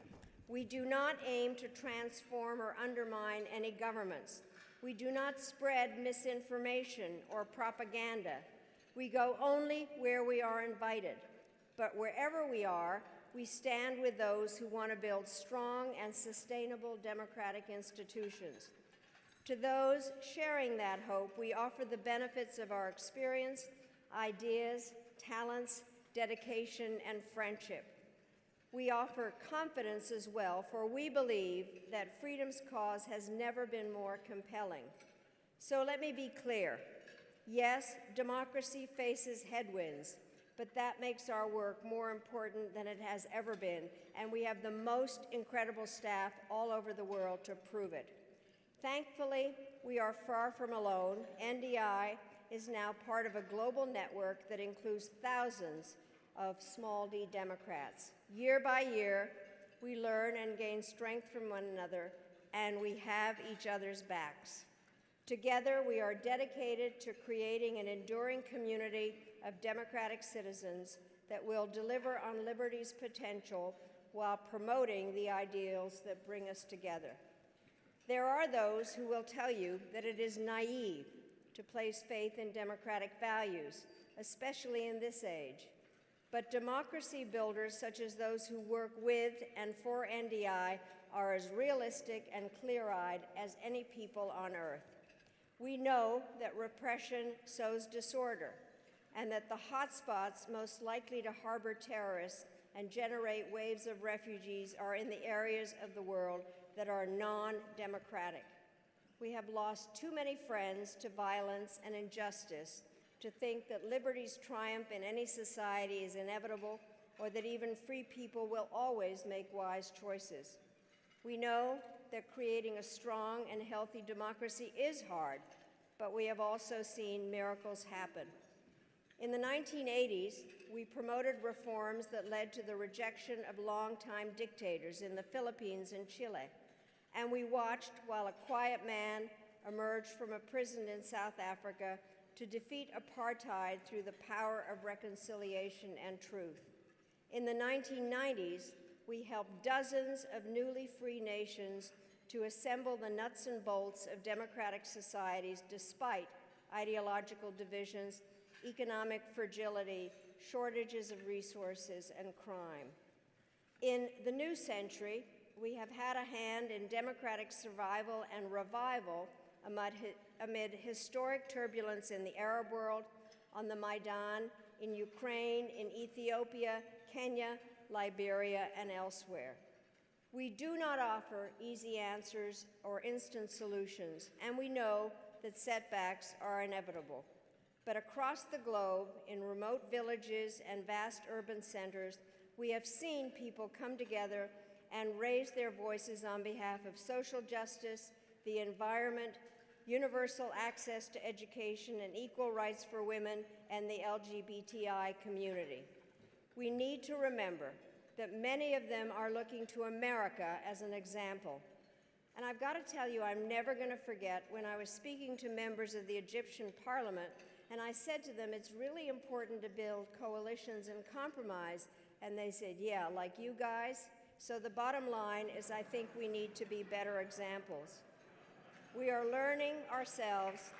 We do not aim to transform or undermine any governments. We do not spread misinformation or propaganda. We go only where we are invited. But wherever we are, we stand with those who want to build strong and sustainable democratic institutions. To those sharing that hope, we offer the benefits of our experience, ideas, talents, dedication, and friendship. We offer confidence as well, for we believe that freedom's cause has never been more compelling. So let me be clear. Yes, democracy faces headwinds, but that makes our work more important than it has ever been, and we have the most incredible staff all over the world to prove it. Thankfully, we are far from alone. NDI is now part of a global network that includes thousands of small d Democrats. Year by year, we learn and gain strength from one another, and we have each other's backs. Together, we are dedicated to creating an enduring community of democratic citizens that will deliver on liberty's potential while promoting the ideals that bring us together. There are those who will tell you that it is naive to place faith in democratic values, especially in this age. But democracy builders, such as those who work with and for NDI, are as realistic and clear-eyed as any people on earth. We know that repression sows disorder, and that the hotspots most likely to harbor terrorists and generate waves of refugees are in the areas of the world that are non-democratic. We have lost too many friends to violence and injustice to think that liberty's triumph in any society is inevitable, or that even free people will always make wise choices. We know that creating a strong and healthy democracy is hard, but we have also seen miracles happen. In the 1980s, we promoted reforms that led to the rejection of longtime dictators in the Philippines and Chile, and we watched while a quiet man emerged from a prison in South Africa, to defeat apartheid through the power of reconciliation and truth. In the 1990s, we helped dozens of newly free nations to assemble the nuts and bolts of democratic societies despite ideological divisions, economic fragility, shortages of resources, and crime. In the new century, we have had a hand in democratic survival and revival amid historic turbulence in the Arab world, on the Maidan, in Ukraine, in Ethiopia, Kenya, Liberia, and elsewhere. We do not offer easy answers or instant solutions, and we know that setbacks are inevitable. But across the globe, in remote villages and vast urban centers, we have seen people come together and raise their voices on behalf of social justice, the environment, universal access to education, and equal rights for women and the LGBTI community. We need to remember that many of them are looking to America as an example. And I've got to tell you, I'm never going to forget when I was speaking to members of the Egyptian parliament, and I said to them, it's really important to build coalitions and compromise. And they said, yeah, like you guys. So the bottom line is I think we need to be better examples. We are learning ourselves.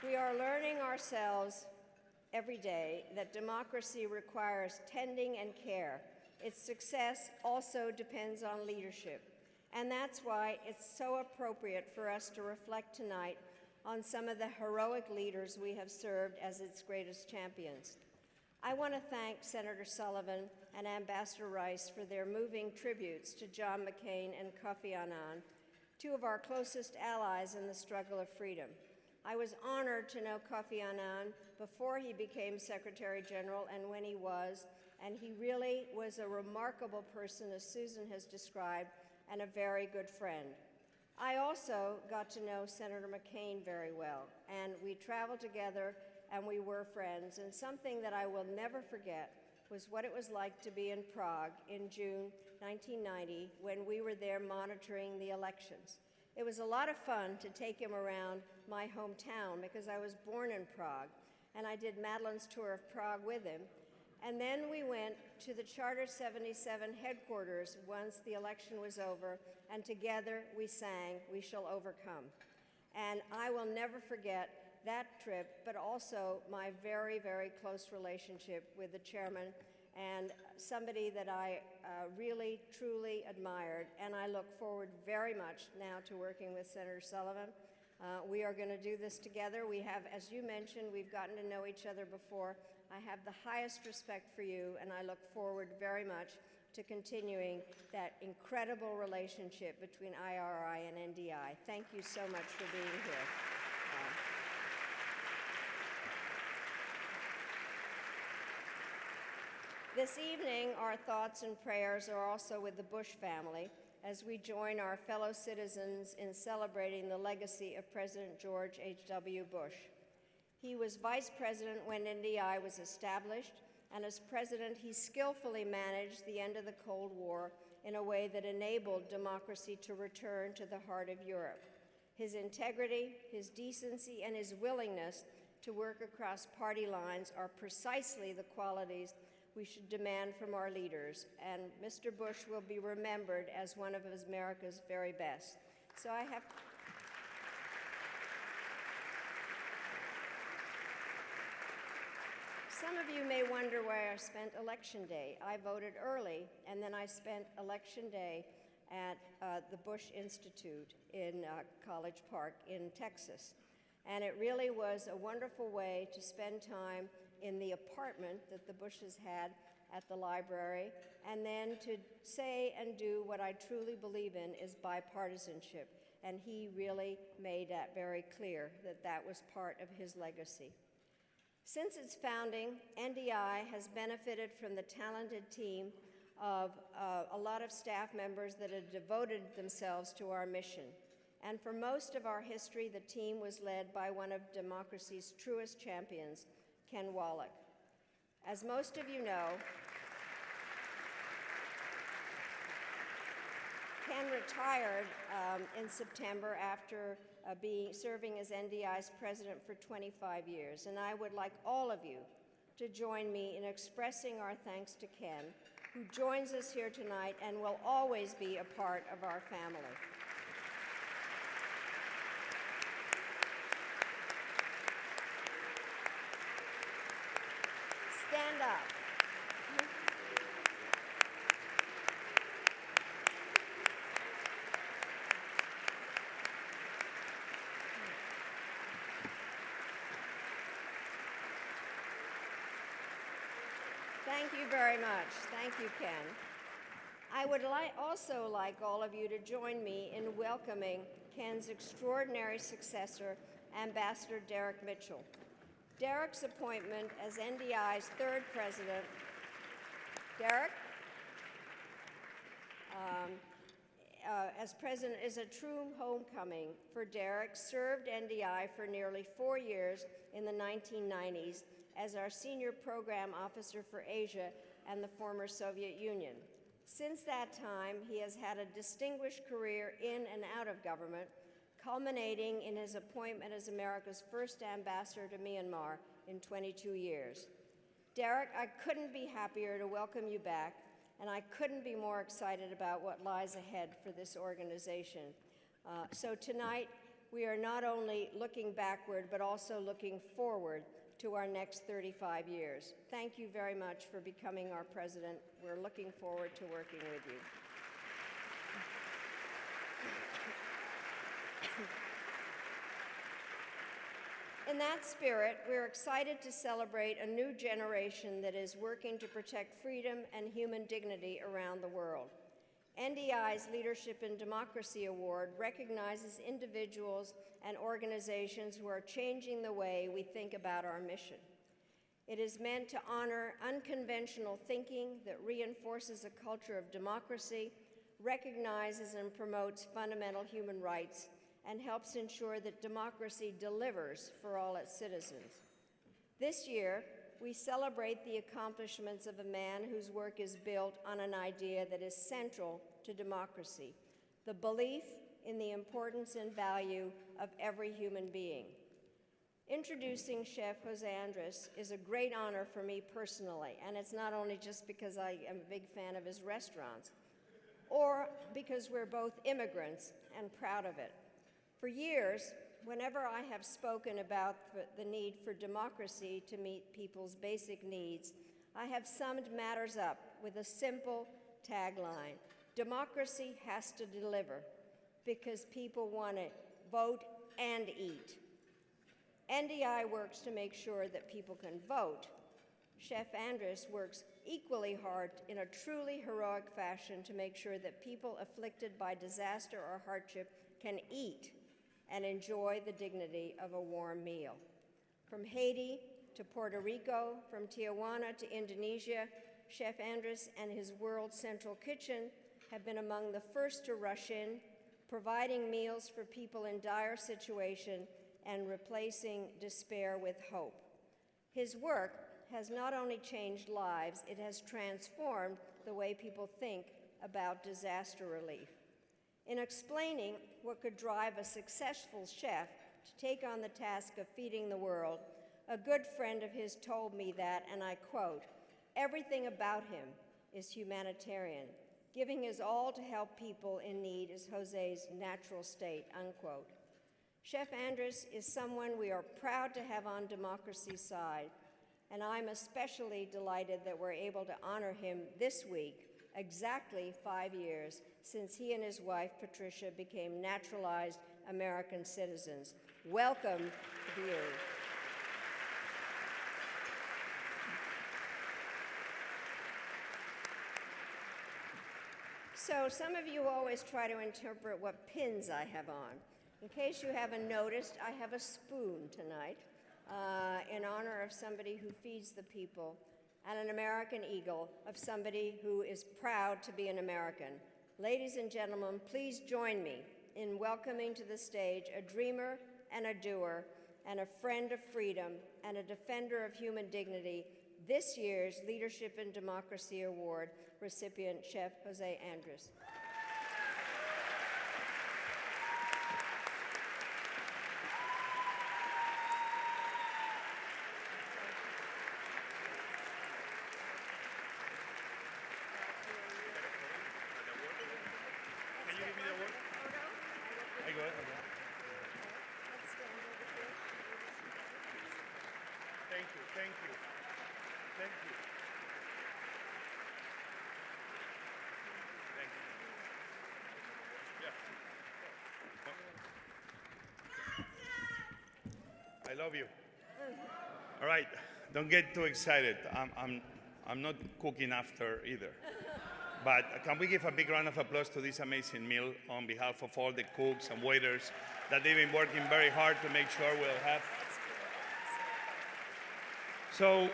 We are learning ourselves every day that democracy requires tending and care. Its success also depends on leadership. And that's why it's so appropriate for us to reflect tonight on some of the heroic leaders we have served as its greatest champions. I want to thank Senator Sullivan and Ambassador Rice for their moving tributes to John McCain and Kofi Annan, two of our closest allies in the struggle of freedom. I was honored to know Kofi Annan before he became Secretary General and when he was, and he really was a remarkable person, as Susan has described, and a very good friend. I also got to know Senator McCain very well, and we traveled together and we were friends. And something that I will never forget was what it was like to be in Prague in June 1990 when we were there monitoring the elections. It was a lot of fun to take him around my hometown because I was born in Prague, and I did Madeleine's tour of Prague with him. And then we went to the Charter 77 headquarters once the election was over, and together we sang, "We Shall Overcome." And I will never forget that trip, but also my very, very close relationship with the chairman and somebody that I really, truly admired. And I look forward very much now to working with Senator Sullivan. We are going to do this together. We have, as you mentioned, we've gotten to know each other before. I have the highest respect for you, and I look forward very much to continuing that incredible relationship between IRI and NDI. Thank you so much for being here. This evening, our thoughts and prayers are also with the Bush family as we join our fellow citizens in celebrating the legacy of President George H.W. Bush. He was vice president when NDI was established, and as president, he skillfully managed the end of the Cold War in a way that enabled democracy to return to the heart of Europe. His integrity, his decency, and his willingness to work across party lines are precisely the qualities we should demand from our leaders, and Mr. Bush will be remembered as one of America's very best. So I have Some of you may wonder where I spent Election Day. I voted early, and then I spent Election Day at the Bush Institute in College Park in Texas. And it really was a wonderful way to spend time in the apartment that the Bushes had at the library, and then to say and do what I truly believe in is bipartisanship. And he really made that very clear, that that was part of his legacy. Since its founding, NDI has benefited from the talented team of a lot of staff members that have devoted themselves to our mission. And for most of our history, the team was led by one of democracy's truest champions, Ken Wallach. As most of you know, Ken retired in September after serving as NDI's president for 25 years, and I would like all of you to join me in expressing our thanks to Ken, who joins us here tonight and will always be a part of our family. Stand up. Thank you very much. Thank you, Ken. I would also like all of you to join me in welcoming Ken's extraordinary successor, Ambassador Derek Mitchell. Derek's appointment as NDI's third president, Derek, as president is a true homecoming for Derek. Served NDI for nearly 4 years in the 1990s as our senior program officer for Asia and the former Soviet Union. Since that time, he has had a distinguished career in and out of government, culminating in his appointment as America's first ambassador to Myanmar in 22 years. Derek, I couldn't be happier to welcome you back, and I couldn't be more excited about what lies ahead for this organization. So tonight, we are not only looking backward, but also looking forward to our next 35 years. Thank you very much for becoming our president. We're looking forward to working with you. In that spirit, we're excited to celebrate a new generation that is working to protect freedom and human dignity around the world. NDI's Leadership in Democracy Award recognizes individuals and organizations who are changing the way we think about our mission. It is meant to honor unconventional thinking that reinforces a culture of democracy, recognizes and promotes fundamental human rights, and helps ensure that democracy delivers for all its citizens. This year, we celebrate the accomplishments of a man whose work is built on an idea that is central to democracy: the belief in the importance and value of every human being. Introducing Chef Jose Andres is a great honor for me personally, and it's not only just because I am a big fan of his restaurants, or because we're both immigrants and proud of it. For years, whenever I have spoken about the need for democracy to meet people's basic needs, I have summed matters up with a simple tagline: democracy has to deliver, because people want to vote and eat. NDI works to make sure that people can vote. Chef Andres works equally hard in a truly heroic fashion to make sure that people afflicted by disaster or hardship can eat and enjoy the dignity of a warm meal. From Haiti to Puerto Rico, from Tijuana to Indonesia, Chef Andres and his World Central Kitchen have been among the first to rush in, providing meals for people in dire situation and replacing despair with hope. His work has not only changed lives, it has transformed the way people think about disaster relief. In explaining what could drive a successful chef to take on the task of feeding the world, a good friend of his told me that, and I quote, "Everything about him is humanitarian. Giving his all to help people in need is Jose's natural state," unquote. Chef Andres is someone we are proud to have on democracy's side, and I'm especially delighted that we're able to honor him this week, exactly 5 years since he and his wife, Patricia, became naturalized American citizens. Welcome to you. So some of you always try to interpret what pins I have on. In case you haven't noticed, I have a spoon tonight in honor of somebody who feeds the people, and an American eagle of somebody who is proud to be an American. Ladies and gentlemen, please join me in welcoming to the stage a dreamer and a doer and a friend of freedom and a defender of human dignity, this year's Leadership in Democracy Award recipient, Chef Jose Andres. Thank you. Thank you. Thank you. I love you. All right, don't get too excited. I'm not cooking after either. But can we give a big round of applause to this amazing meal on behalf of all the cooks and waiters that they've been working very hard to make sure we'll have. So,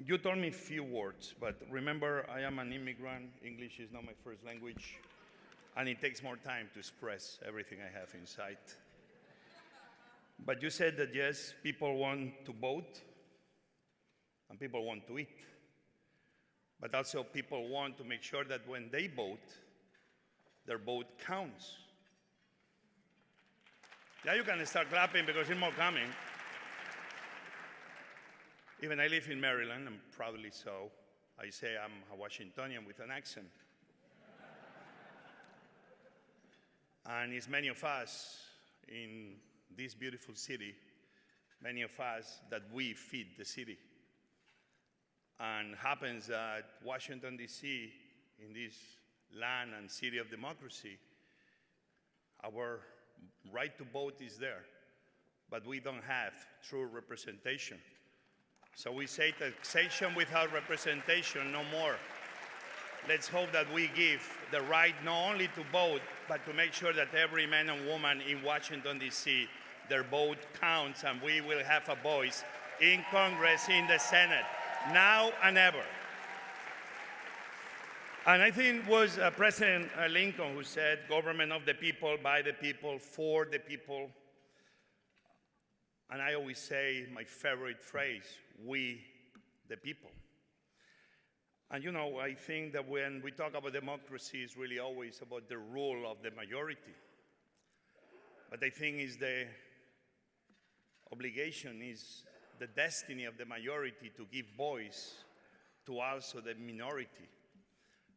you told me few words, but remember, I am an immigrant. English is not my first language, and it takes more time to express everything I have inside. But you said that yes, people want to vote, and people want to eat. But also people want to make sure that when they vote, their vote counts. Yeah, you can start clapping because there's more coming. Even I live in Maryland, and proudly so. I say I'm a Washingtonian with an accent. And it's many of us in this beautiful city, many of us that we feed the city. And happens that Washington, D.C., in this land and city of democracy, our right to vote is there, but we don't have true representation. So we say taxation without representation, no more. Let's hope that we give the right not only to vote, but to make sure that every man and woman in Washington, D.C., their vote counts, and we will have a voice in Congress, in the Senate, now and ever. And I think it was President Lincoln who said, government of the people, by the people, for the people. And I always say my favorite phrase, we the people. And you know, I think that when we talk about democracy, it's really always about the rule of the majority. But I think it's the obligation, is the destiny of the majority to give voice to also the minority.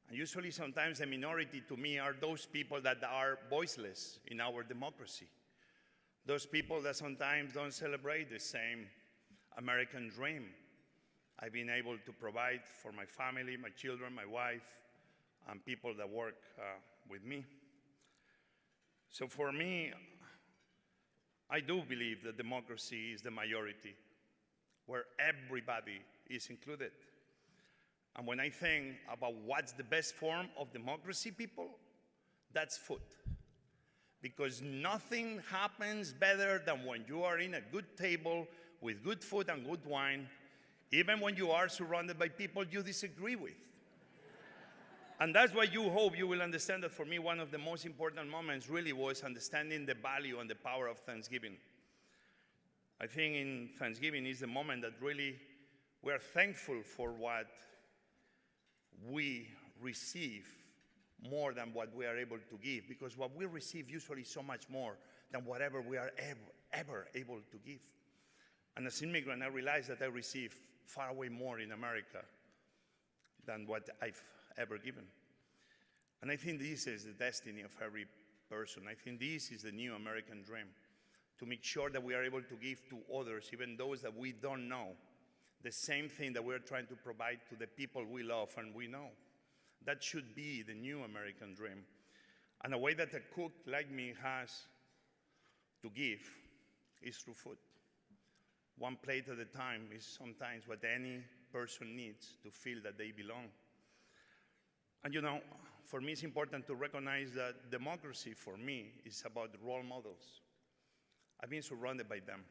And usually sometimes the minority to me are those people that are voiceless in our democracy. Those people that sometimes don't celebrate the same American dream I've been able to provide for my family, my children, my wife, and people that work with me. So for me, I do believe that democracy is the majority, where everybody is included. And when I think about what's the best form of democracy, people, that's food. Because nothing happens better than when you are in a good table with good food and good wine, even when you are surrounded by people you disagree with. And that's why you hope you will understand that for me, one of the most important moments really was understanding the value and the power of Thanksgiving. I think in Thanksgiving is the moment that really we are thankful for what we receive more than what we are able to give, because what we receive usually is so much more than whatever we are ever able to give. And as an immigrant, I realized that I receive far way more in America than what I've ever given. And I think this is the destiny of every person. I think this is the new American dream, to make sure that we are able to give to others, even those that we don't know, the same thing that we're trying to provide to the people we love and we know. That should be the new American dream. And the way that a cook like me has to give is through food. One plate at a time is sometimes what any person needs to feel that they belong. And you know, for me it's important to recognize that democracy for me is about role models. I've been surrounded by them.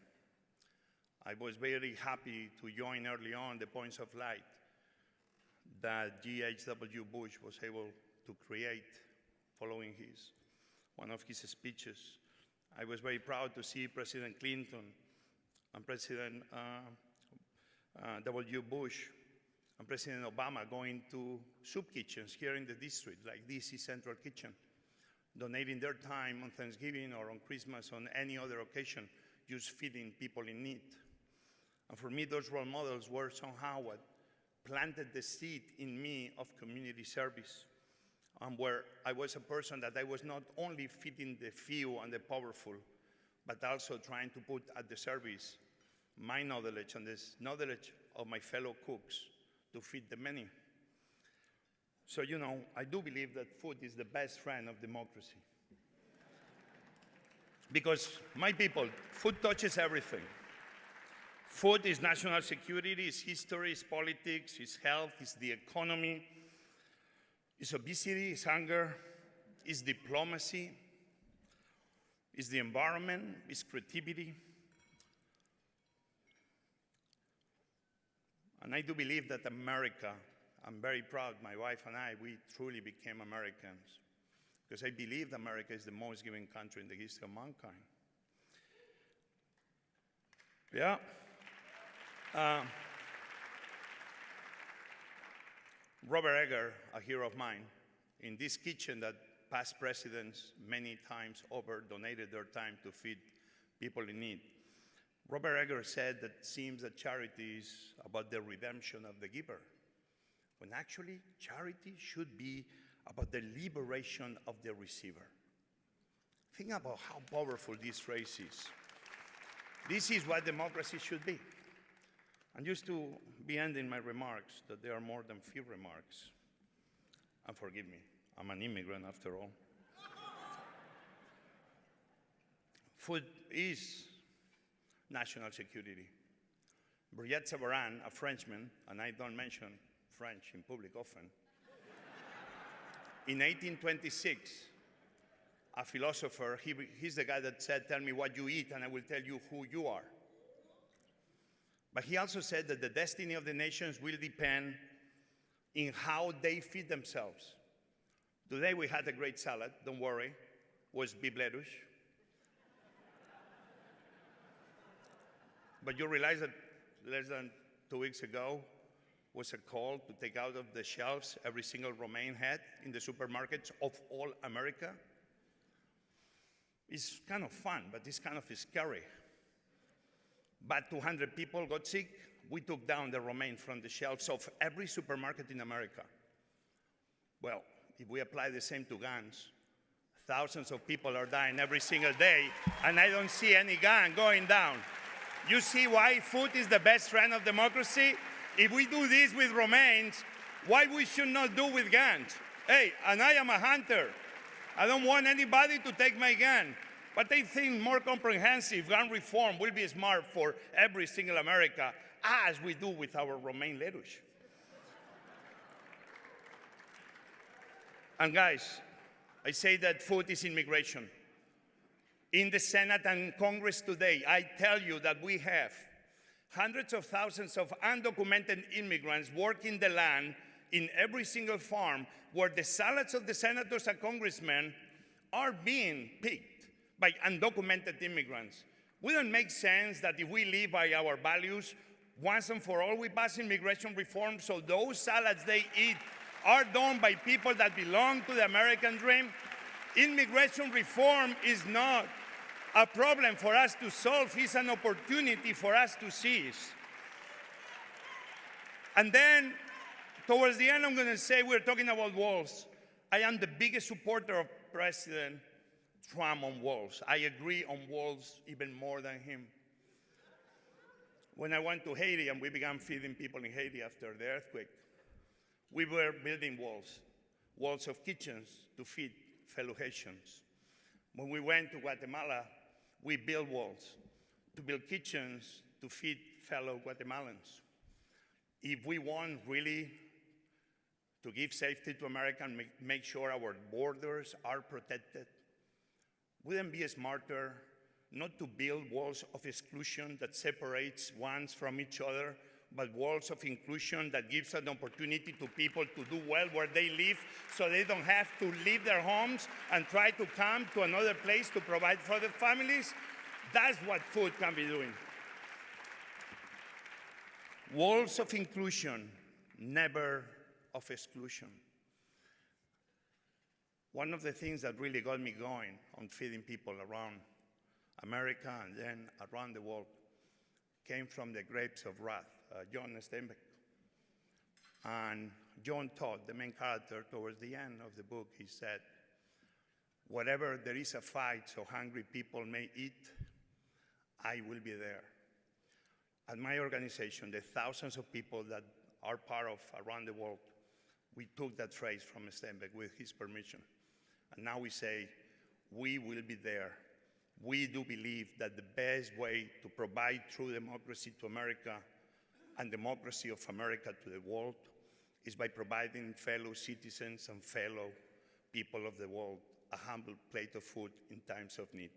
I was very happy to join early on the Points of Light that G.H.W. Bush was able to create following one of his speeches. I was very proud to see President Clinton and President W. Bush and President Obama going to soup kitchens here in the district, like DC Central Kitchen, donating their time on Thanksgiving or on Christmas, on any other occasion, just feeding people in need. And for me, those role models were somehow what planted the seed in me of community service, where I was a person that I was not only feeding the few and the powerful, but also trying to put at the service my knowledge and this knowledge of my fellow cooks to feed the many. So, you know, I do believe that food is the best friend of democracy. Because, my people, food touches everything. Food is national security, it's history, it's politics, it's health, it's the economy, it's obesity, it's hunger, it's diplomacy, it's the environment, it's creativity. And I do believe that America, I'm very proud, my wife and I, we truly became Americans, because I believe America is the most giving country in the history of mankind. Yeah. Robert Egger, a hero of mine, in this kitchen that past presidents many times over donated their time to feed people in need. Robert Egger said that it seems that charity is about the redemption of the giver, when actually charity should be about the liberation of the receiver. Think about how powerful this phrase is. This is what democracy should be. And just to be ending my remarks, that there are more than few remarks. And forgive me, I'm an immigrant after all. Food is national security. Brigitte Savarin, a Frenchman, and I don't mention French in public often, in 1826, a philosopher, he's the guy that said, tell me what you eat and I will tell you who you are. But he also said that the destiny of the nations will depend in how they feed themselves. Today we had a great salad, don't worry, was beef lettuce. But you realize that less than 2 weeks ago was a call to take out of the shelves every single romaine had in the supermarkets of all America. It's kind of fun, but it's kind of scary. But 200 people got sick. We took down the romaine from the shelves of every supermarket in America. Well, if we apply the same to guns, thousands of people are dying every single day, and I don't see any gun going down. You see why food is the best friend of democracy? If we do this with romaines, why we should not do with guns? Hey, and I am a hunter. I don't want anybody to take my gun. But I think more comprehensive gun reform will be smart for every single America, as we do with our romaine lettuce. And guys, I say that food is immigration. In the Senate and Congress today, I tell you that we have hundreds of thousands of undocumented immigrants working the land in every single farm where the salads of the senators and congressmen are being picked by undocumented immigrants. Wouldn't it make sense that if we live by our values, once and for all, we pass immigration reform so those salads they eat are done by people that belong to the American dream? Immigration reform is not a problem for us to solve, it's an opportunity for us to seize. And then, towards the end, I'm going to say we're talking about walls. I am the biggest supporter of President Trump on walls. I agree on walls even more than him. When I went to Haiti and we began feeding people in Haiti after the earthquake, we were building walls of kitchens to feed fellow Haitians. When we went to Guatemala, we built walls to build kitchens to feed fellow Guatemalans. If we want really to give safety to America and make sure our borders are protected, wouldn't it be smarter not to build walls of exclusion that separates ones from each other, but walls of inclusion that gives an opportunity to people to do well where they live so they don't have to leave their homes and try to come to another place to provide for their families? That's what food can be doing. Walls of inclusion, never of exclusion. One of the things that really got me going on feeding people around America and then around the world came from the Grapes of Wrath, John Steinbeck. And John taught, the main character, towards the end of the book, he said, wherever there is a fight so hungry people may eat, I will be there. At my organization, the thousands of people that are part of around the world, we took that phrase from Steinbeck with his permission. And now we say, we will be there. We do believe that the best way to provide true democracy to America and democracy of America to the world is by providing fellow citizens and fellow people of the world a humble plate of food in times of need.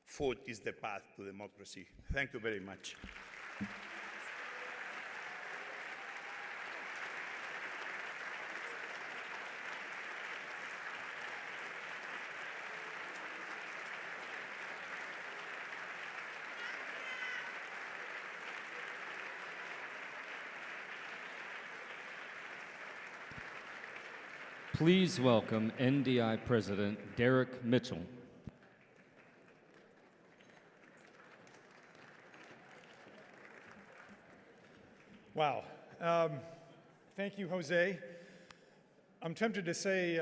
Food is the path to democracy. Thank you very much. Please welcome NDI President Derek Mitchell. Wow. Thank you, Jose. I'm tempted to say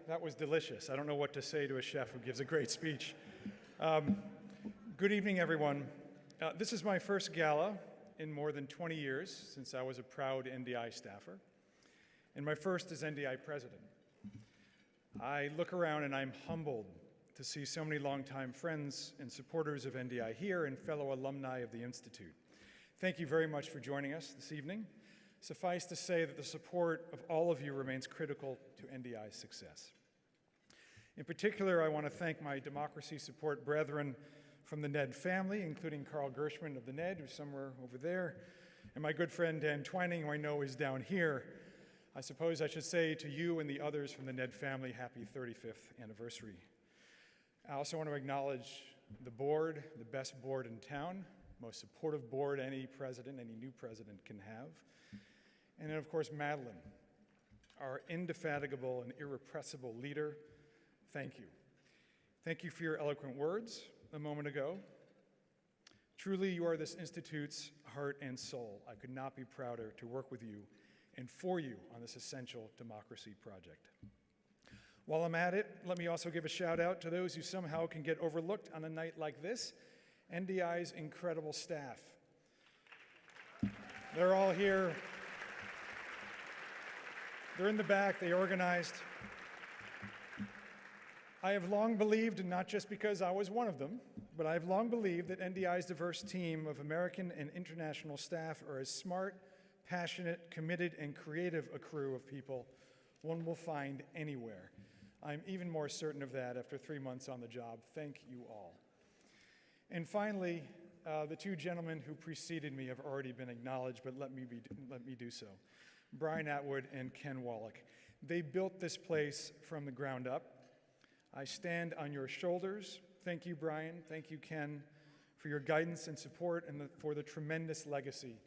that was delicious. I don't know what to say to a chef who gives a great speech. Good evening, everyone. This is my first gala in more than 20 years since I was a proud NDI staffer, and my first as NDI president. I look around and I'm humbled to see so many longtime friends and supporters of NDI here and fellow alumni of the Institute. Thank you very much for joining us this evening. Suffice to say that the support of all of you remains critical to NDI's success. In particular, I want to thank my democracy support brethren from the NED family, including Carl Gershman of the NED, who's somewhere over there, and my good friend Dan Twining, who I know is down here. I suppose I should say to you and the others from the NED family, happy 35th anniversary. I also want to acknowledge the board, the best board in town, most supportive board any president, any new president can have. And then, of course, Madeleine, our indefatigable and irrepressible leader. Thank you. Thank you for your eloquent words a moment ago. Truly, you are this Institute's heart and soul. I could not be prouder to work with you and for you on this essential democracy project. While I'm at it, let me also give a shout out to those who somehow can get overlooked on a night like this, NDI's incredible staff. They're all here. They're in the back, they organized. I have long believed, and not just because I was one of them, but I've long believed that NDI's diverse team of American and international staff are as smart, passionate, committed, and creative a crew of people one will find anywhere. I'm even more certain of that after 3 months on the job. Thank you all. And finally, the two gentlemen who preceded me have already been acknowledged, but let me do so. Brian Atwood and Ken Wallach. They built this place from the ground up. I stand on your shoulders. Thank you, Brian. Thank you, Ken, for your guidance and support and for the tremendous legacy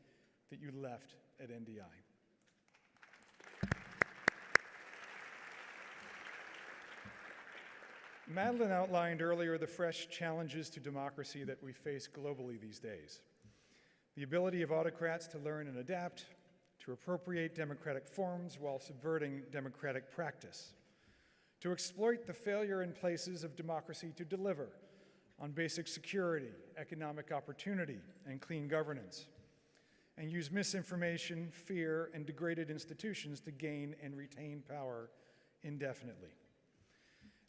that you left at NDI. Madeleine outlined earlier the fresh challenges to democracy that we face globally these days. The ability of autocrats to learn and adapt, to appropriate democratic forms while subverting democratic practice, to exploit the failure in places of democracy to deliver on basic security, economic opportunity, and clean governance, and use misinformation, fear, and degraded institutions to gain and retain power indefinitely.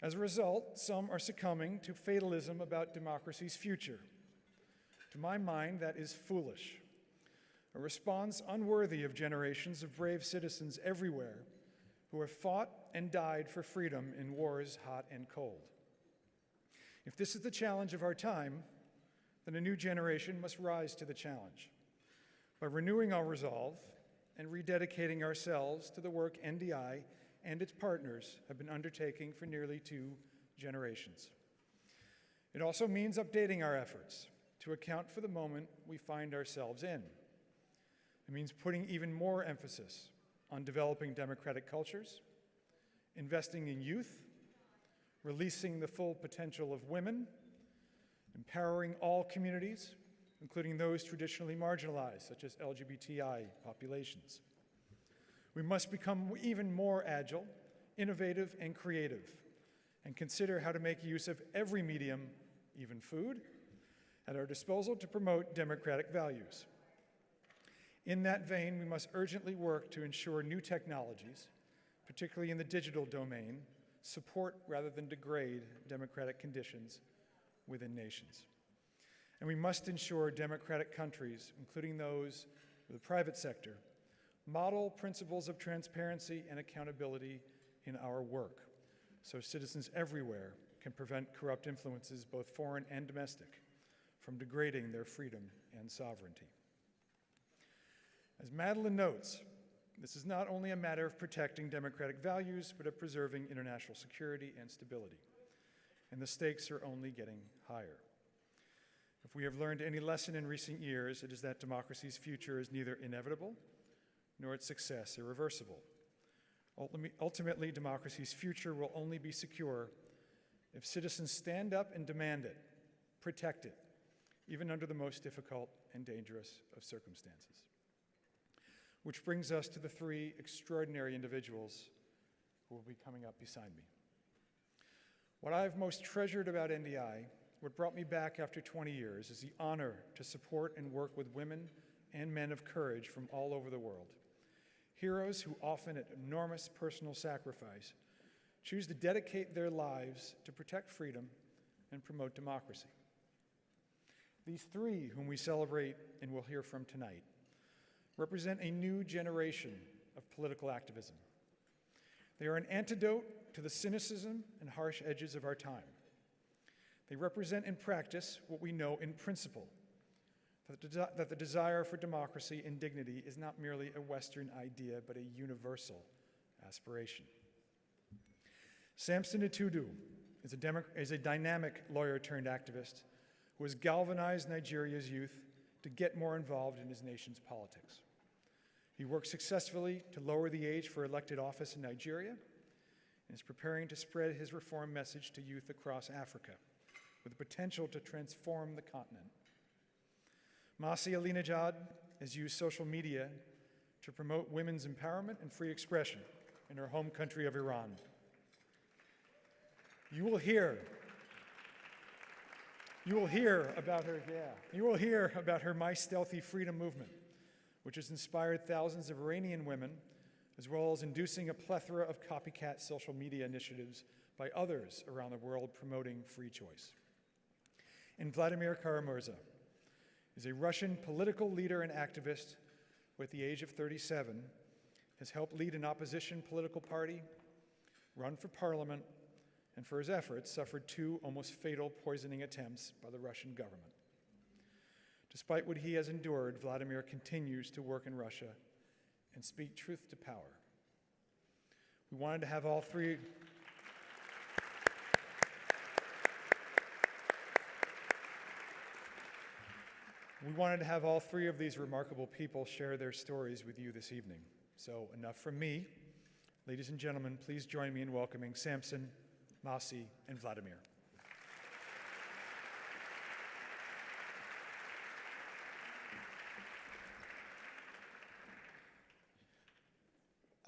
As a result, some are succumbing to fatalism about democracy's future. To my mind, that is foolish, a response unworthy of generations of brave citizens everywhere who have fought and died for freedom in wars hot and cold. If this is the challenge of our time, then a new generation must rise to the challenge by renewing our resolve and rededicating ourselves to the work NDI and its partners have been undertaking for nearly 2 generations. It also means updating our efforts to account for the moment we find ourselves in. It means putting even more emphasis on developing democratic cultures, investing in youth, releasing the full potential of women, empowering all communities, including those traditionally marginalized, such as LGBTI populations. We must become even more agile, innovative, and creative, and consider how to make use of every medium, even food, at our disposal to promote democratic values. In that vein, we must urgently work to ensure new technologies, particularly in the digital domain, support rather than degrade democratic conditions within nations. And we must ensure democratic countries, including those of the private sector, model principles of transparency and accountability in our work, so citizens everywhere can prevent corrupt influences, both foreign and domestic, from degrading their freedom and sovereignty. As Madeleine notes, this is not only a matter of protecting democratic values, but of preserving international security and stability. And the stakes are only getting higher. If we have learned any lesson in recent years, it is that democracy's future is neither inevitable nor its success irreversible. Ultimately, democracy's future will only be secure if citizens stand up and demand it, protect it, even under the most difficult and dangerous of circumstances. Which brings us to the three extraordinary individuals who will be coming up beside me. What I've most treasured about NDI, what brought me back after 20 years, is the honor to support and work with women and men of courage from all over the world. Heroes who, often at enormous personal sacrifice, choose to dedicate their lives to protect freedom and promote democracy. These three, whom we celebrate and will hear from tonight, represent a new generation of political activism. They are an antidote to the cynicism and harsh edges of our time. They represent in practice what we know in principle, that the desire for democracy and dignity is not merely a Western idea, but a universal aspiration. Samson Itudu is a dynamic lawyer turned activist who has galvanized Nigeria's youth to get more involved in his nation's politics. He worked successfully to lower the age for elected office in Nigeria and is preparing to spread his reform message to youth across Africa with the potential to transform the continent. Masi Alinejad has used social media to promote women's empowerment and free expression in her home country of Iran. You will hear about her My Stealthy Freedom movement, which has inspired thousands of Iranian women, as well as inducing a plethora of copycat social media initiatives by others around the world promoting free choice. And Vladimir Kara-Murza is a Russian political leader and activist who, at the age of 37, has helped lead an opposition political party, run for parliament, and for his efforts suffered 2 almost fatal poisoning attempts by the Russian government. Despite what he has endured, Vladimir continues to work in Russia and speak truth to power. We wanted to have all three of these remarkable people share their stories with you this evening. So enough from me. Ladies and gentlemen, please join me in welcoming Samson, Masi, and Vladimir.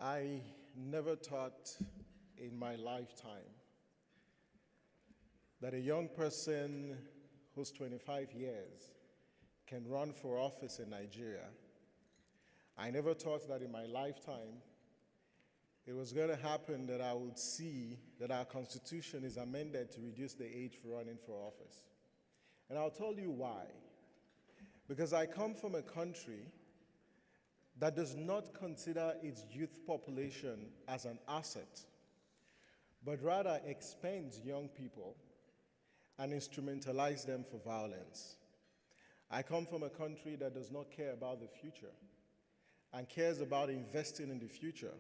I never thought in my lifetime that a young person who's 25 years can run for office in Nigeria. I never thought that in my lifetime it was going to happen that I would see that our Constitution is amended to reduce the age for running for office. And I'll tell you why. Because I come from a country that does not consider its youth population as an asset, but rather expends young people and instrumentalizes them for violence. I come from a country that does not care about the future and cares about investing in the future,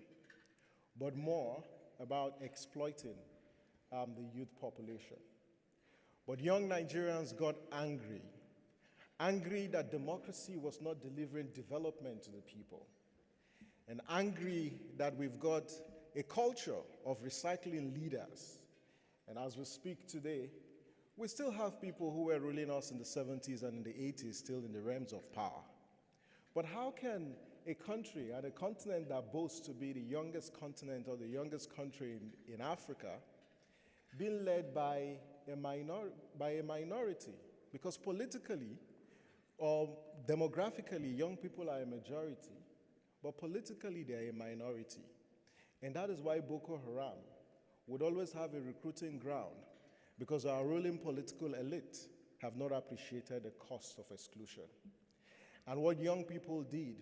but more about exploiting the youth population. But young Nigerians got angry that democracy was not delivering development to the people, and angry that we've got a culture of recycling leaders. And as we speak today, we still have people who were ruling us in the 70s and in the 80s still in the realms of power. But how can a country and a continent that boasts to be the youngest continent or the youngest country in Africa being led by a minority because politically or demographically, young people are a majority, but politically they are a minority. And that is why Boko Haram would always have a recruiting ground, because our ruling political elite have not appreciated the cost of exclusion. And what young people did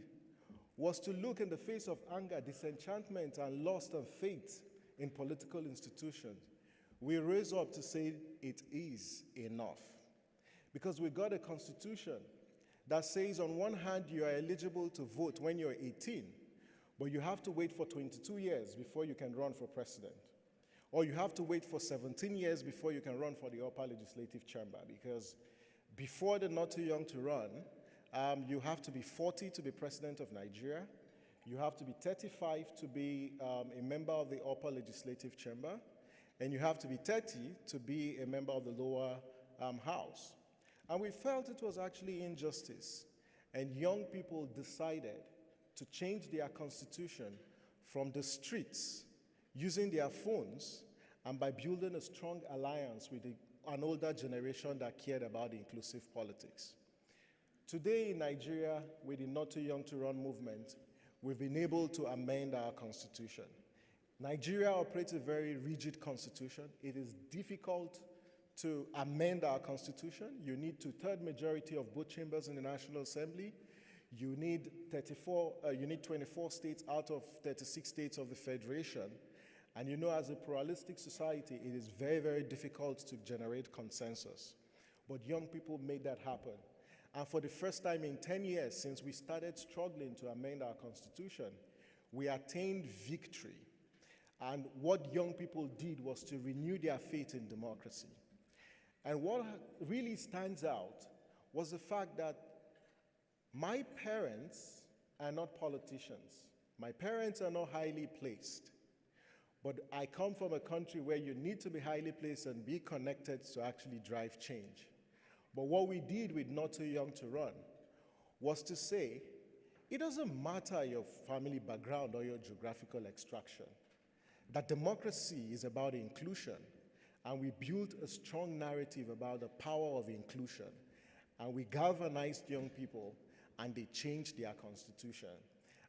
was to look in the face of anger, disenchantment, and lust and faith in political institutions. We raise up to say it is enough. Because we got a constitution that says on one hand you are eligible to vote when you're 18, but you have to wait for 22 years before you can run for president. Or you have to wait for 17 years before you can run for the upper legislative chamber, because before the not too young to run, you have to be 40 to be president of Nigeria. You have to be 35 to be a member of the upper legislative chamber. And you have to be 30 to be a member of the lower house. And we felt it was actually injustice. And young people decided to change their constitution from the streets, using their phones, and by building a strong alliance with an older generation that cared about inclusive politics. Today in Nigeria, with the Not Too Young to Run movement, we've been able to amend our constitution. Nigeria operates a very rigid constitution. It is difficult to amend our constitution. You need 2/3 majority of both chambers in the National Assembly. You need 24 states out of 36 states of the Federation. And you know, as a pluralistic society, it is very, very difficult to generate consensus. But young people made that happen. And for the first time in 10 years since we started struggling to amend our constitution, we attained victory. And what young people did was to renew their faith in democracy. And what really stands out was the fact that my parents are not politicians. My parents are not highly placed. But I come from a country where you need to be highly placed and be connected to actually drive change. But what we did with Not Too Young to Run was to say, it doesn't matter your family background or your geographical extraction, that democracy is about inclusion. And we built a strong narrative about the power of inclusion. And we galvanized young people, and they changed their constitution.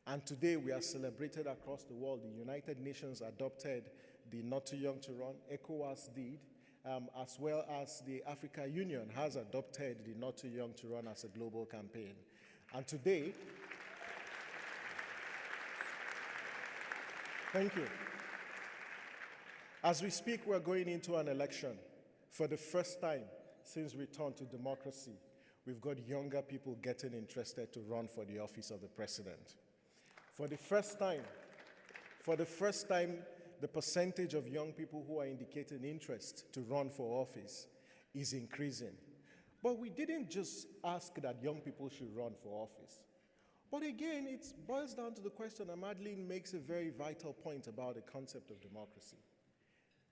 And today we are celebrated across the world. The United Nations adopted the Not Too Young to Run, ECOWAS did, as well as the Africa Union has adopted the Not Too Young to Run as a global campaign. And today, thank you. As we speak, we're going into an election. For the first time since return to democracy, we've got younger people getting interested to run for the office of the president. For the first time, the percentage of young people who are indicating interest to run for office is increasing. But we didn't just ask that young people should run for office. But again, it boils down to the question, and Madeleine makes a very vital point about the concept of democracy.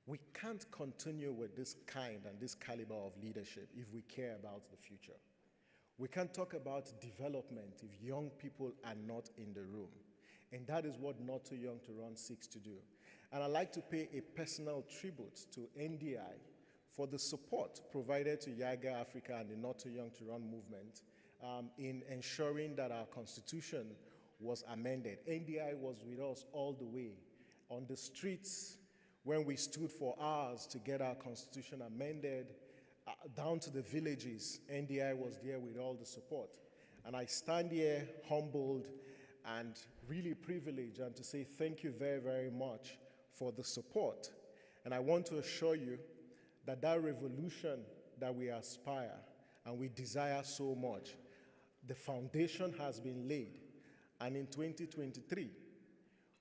We can't continue with this kind and this caliber of leadership if we care about the future. We can't talk about development if young people are not in the room. And that is what Not Too Young to Run seeks to do. And I'd like to pay a personal tribute to NDI for the support provided to Yaga Africa and the Not Too Young to Run movement in ensuring that our constitution was amended. NDI was with us all the way on the streets when we stood for hours to get our constitution amended, down to the villages. NDI was there with all the support. And I stand here humbled and really privileged, and to say thank you very, very much for the support. And I want to assure you that that revolution that we aspire and we desire so much, the foundation has been laid. And in 2023,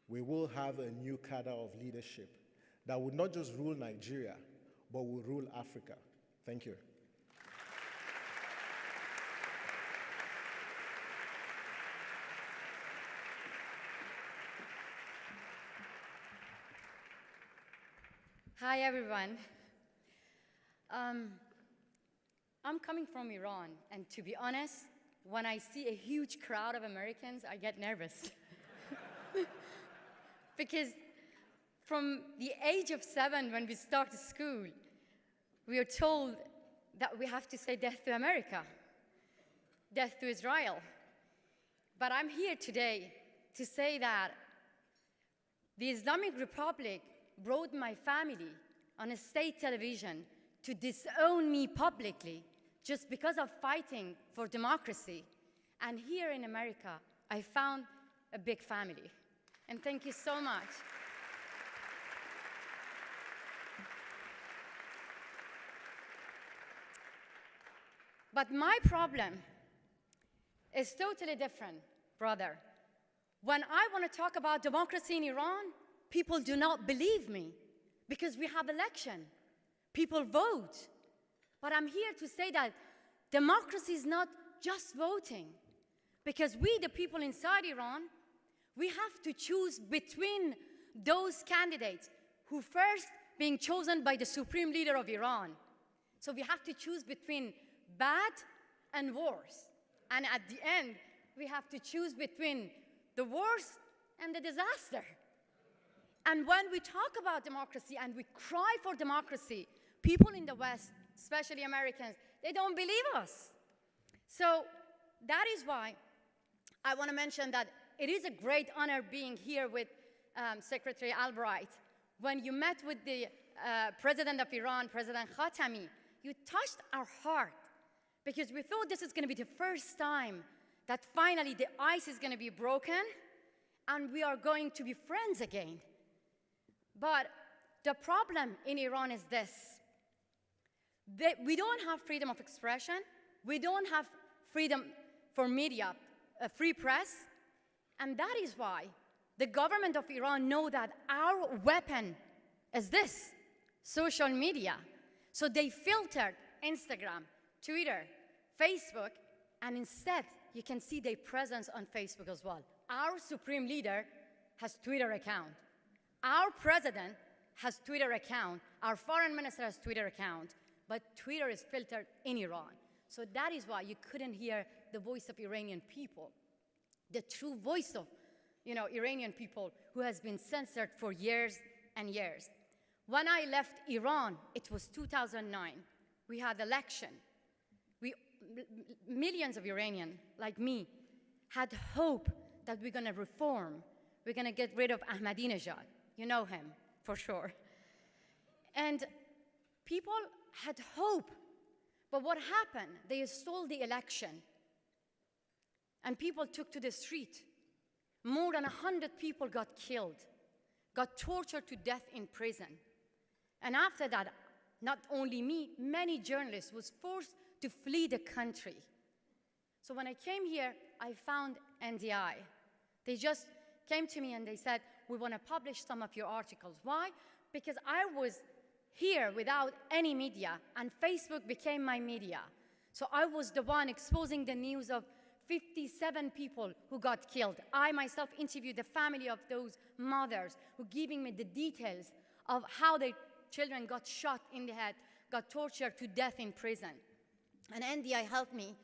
we will have a new cadre of leadership that would not just rule Nigeria, but will rule Africa. Thank you. Hi, everyone. I'm coming from Iran, and to be honest, when I see a huge crowd of Americans, I get nervous. Because from the age of 7, when we start school, we are told that we have to say death to America, death to Israel. But I'm here today to say that the Islamic Republic brought my family on a state television to disown me publicly just because of fighting for democracy. And here in America, I found a big family. And thank you so much. But my problem is totally different, brother. When I want to talk about democracy in Iran, people do not believe me because we have election. People vote. But I'm here to say that democracy is not just voting, because we, the people inside Iran, we have to choose between those candidates who first being chosen by the supreme leader of Iran. So we have to choose between bad and worse. And at the end, we have to choose between the worst and the disaster. And when we talk about democracy and we cry for democracy, people in the West, especially Americans, they don't believe us. So that is why I want to mention that it is a great honor being here with Secretary Albright. When you met with the President of Iran, President Khatami, you touched our heart because we thought this is going to be the first time that finally the ice is going to be broken and we are going to be friends again. But the problem in Iran is this. We don't have freedom of expression. We don't have freedom for media, a free press. And that is why the government of Iran know that our weapon is this, social media. So they filtered Instagram, Twitter, Facebook, and instead you can see their presence on Facebook as well. Our supreme leader has Twitter account. Our president has Twitter account. Our foreign minister has Twitter account. But Twitter is filtered in Iran. So that is why you couldn't hear the voice of Iranian people, the true voice of Iranian people who has been censored for years and years. When I left Iran, it was 2009. We had election. Millions of Iranians, like me, had hope that we're going to reform. We're going to get rid of Ahmadinejad. You know him, for sure. And people had hope. But what happened? They stole the election. And people took to the street. More than 100 people got killed, got tortured to death in prison. And after that, not only me, many journalists was forced to flee the country. So when I came here, I found NDI. They just came to me and they said, we want to publish some of your articles. Why? Because I was here without any media, and Facebook became my media. So I was the one exposing the news of 57 people who got killed. I myself interviewed the family of those mothers who giving me the details of how their children got shot in the head, got tortured to death in prison. And NDI helped me.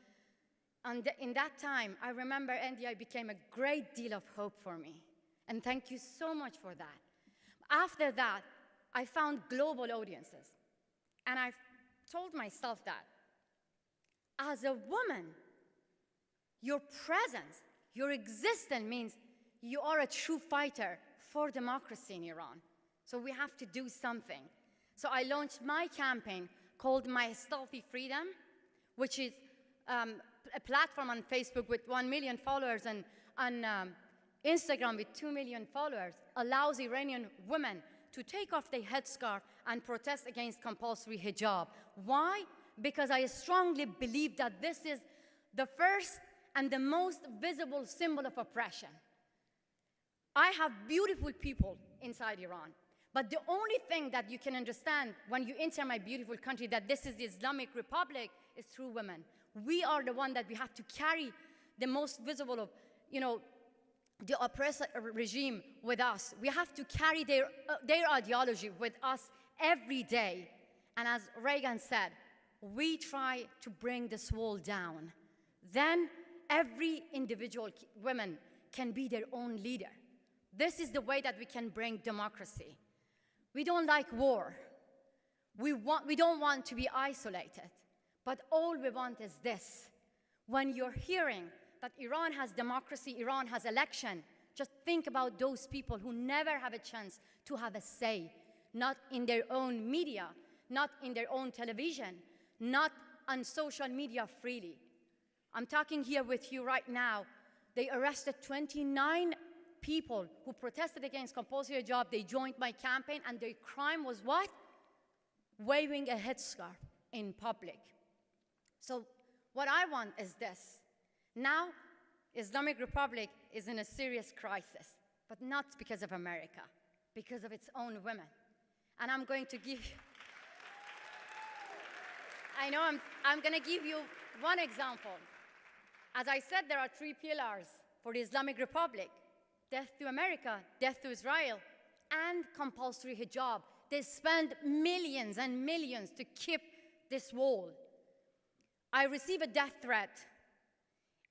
And in that time, I remember NDI became a great deal of hope for me. And thank you so much for that. After that, I found global audiences. And I told myself that as a woman, your presence, your existence means you are a true fighter for democracy in Iran. So we have to do something. So I launched my campaign called My Stealthy Freedom, which is a platform on Facebook with 1 million followers and on Instagram with 2 million followers, allows Iranian women to take off their headscarf and protest against compulsory hijab. Why? Because I strongly believe that this is the first and the most visible symbol of oppression. I have beautiful people inside Iran, but the only thing that you can understand when you enter my beautiful country that this is the Islamic Republic is through women. We are the one that we have to carry the most visible of, the oppressor regime with us. We have to carry their ideology with us every day. And as Reagan said, we try to bring this wall down. Then every individual woman can be their own leader. This is the way that we can bring democracy. We don't like war. We don't want to be isolated. But all we want is this. When you're hearing that Iran has democracy, Iran has election, just think about those people who never have a chance to have a say, not in their own media, not in their own television, not on social media freely. I'm talking here with you right now. They arrested 29 people who protested against compulsory hijab. They joined my campaign, and their crime was what? Waving a headscarf in public. So what I want is this. Now, Islamic Republic is in a serious crisis, but not because of America, because of its own women. And I'm going to give you, I know I'm going to give you one example. As I said, there are 3 pillars for the Islamic Republic: death to America, death to Israel, and compulsory hijab. They spend millions and millions to keep this wall. I received a death threat,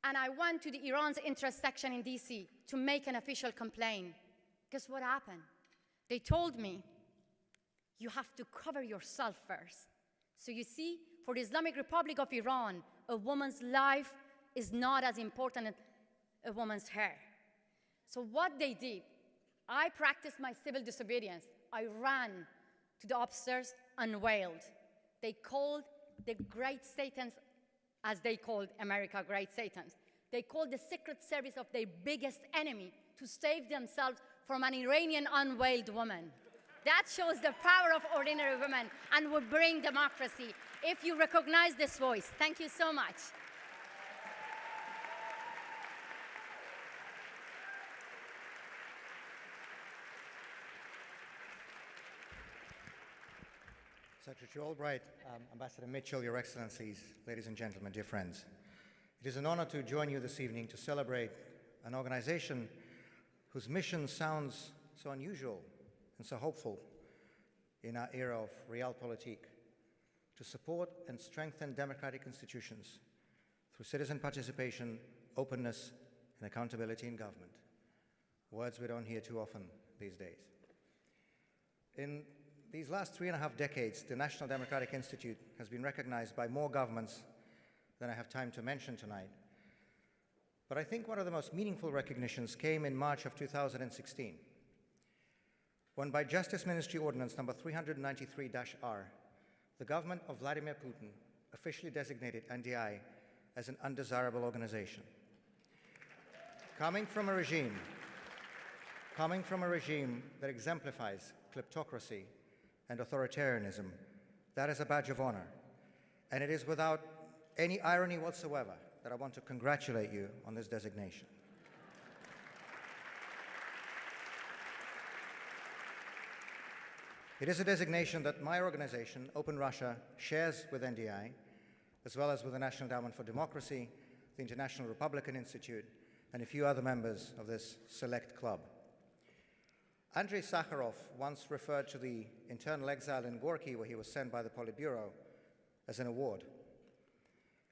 and I went to the Iran's interest section in DC to make an official complaint. Guess what happened? They told me, you have to cover yourself first. So you see, for the Islamic Republic of Iran, a woman's life is not as important as a woman's hair. So what they did, I practiced my civil disobedience. I ran to the upstairs and wailed. They called the great Satans, as they called America great Satans. They called the secret service of their biggest enemy to save themselves from an Iranian unveiled woman. That shows the power of ordinary women and will bring democracy. If you recognize this voice, thank you so much. Secretary Albright, Ambassador Mitchell, Your Excellencies, ladies and gentlemen, dear friends. It is an honor to join you this evening to celebrate an organization whose mission sounds so unusual and so hopeful in our era of realpolitik, to support and strengthen democratic institutions through citizen participation, openness, and accountability in government. Words we don't hear too often these days. In these last 3.5 decades, the National Democratic Institute has been recognized by more governments than I have time to mention tonight. But I think one of the most meaningful recognitions came in March of 2016, when by Justice Ministry Ordinance number 393-R, the government of Vladimir Putin officially designated NDI as an undesirable organization. Coming from a regime that exemplifies kleptocracy and authoritarianism, that is a badge of honor. And it is without any irony whatsoever that I want to congratulate you on this designation. It is a designation that my organization, Open Russia, shares with NDI, as well as with the National Endowment for Democracy, the International Republican Institute, and a few other members of this select club. Andrei Sakharov once referred to the internal exile in Gorky, where he was sent by the Politburo, as an award.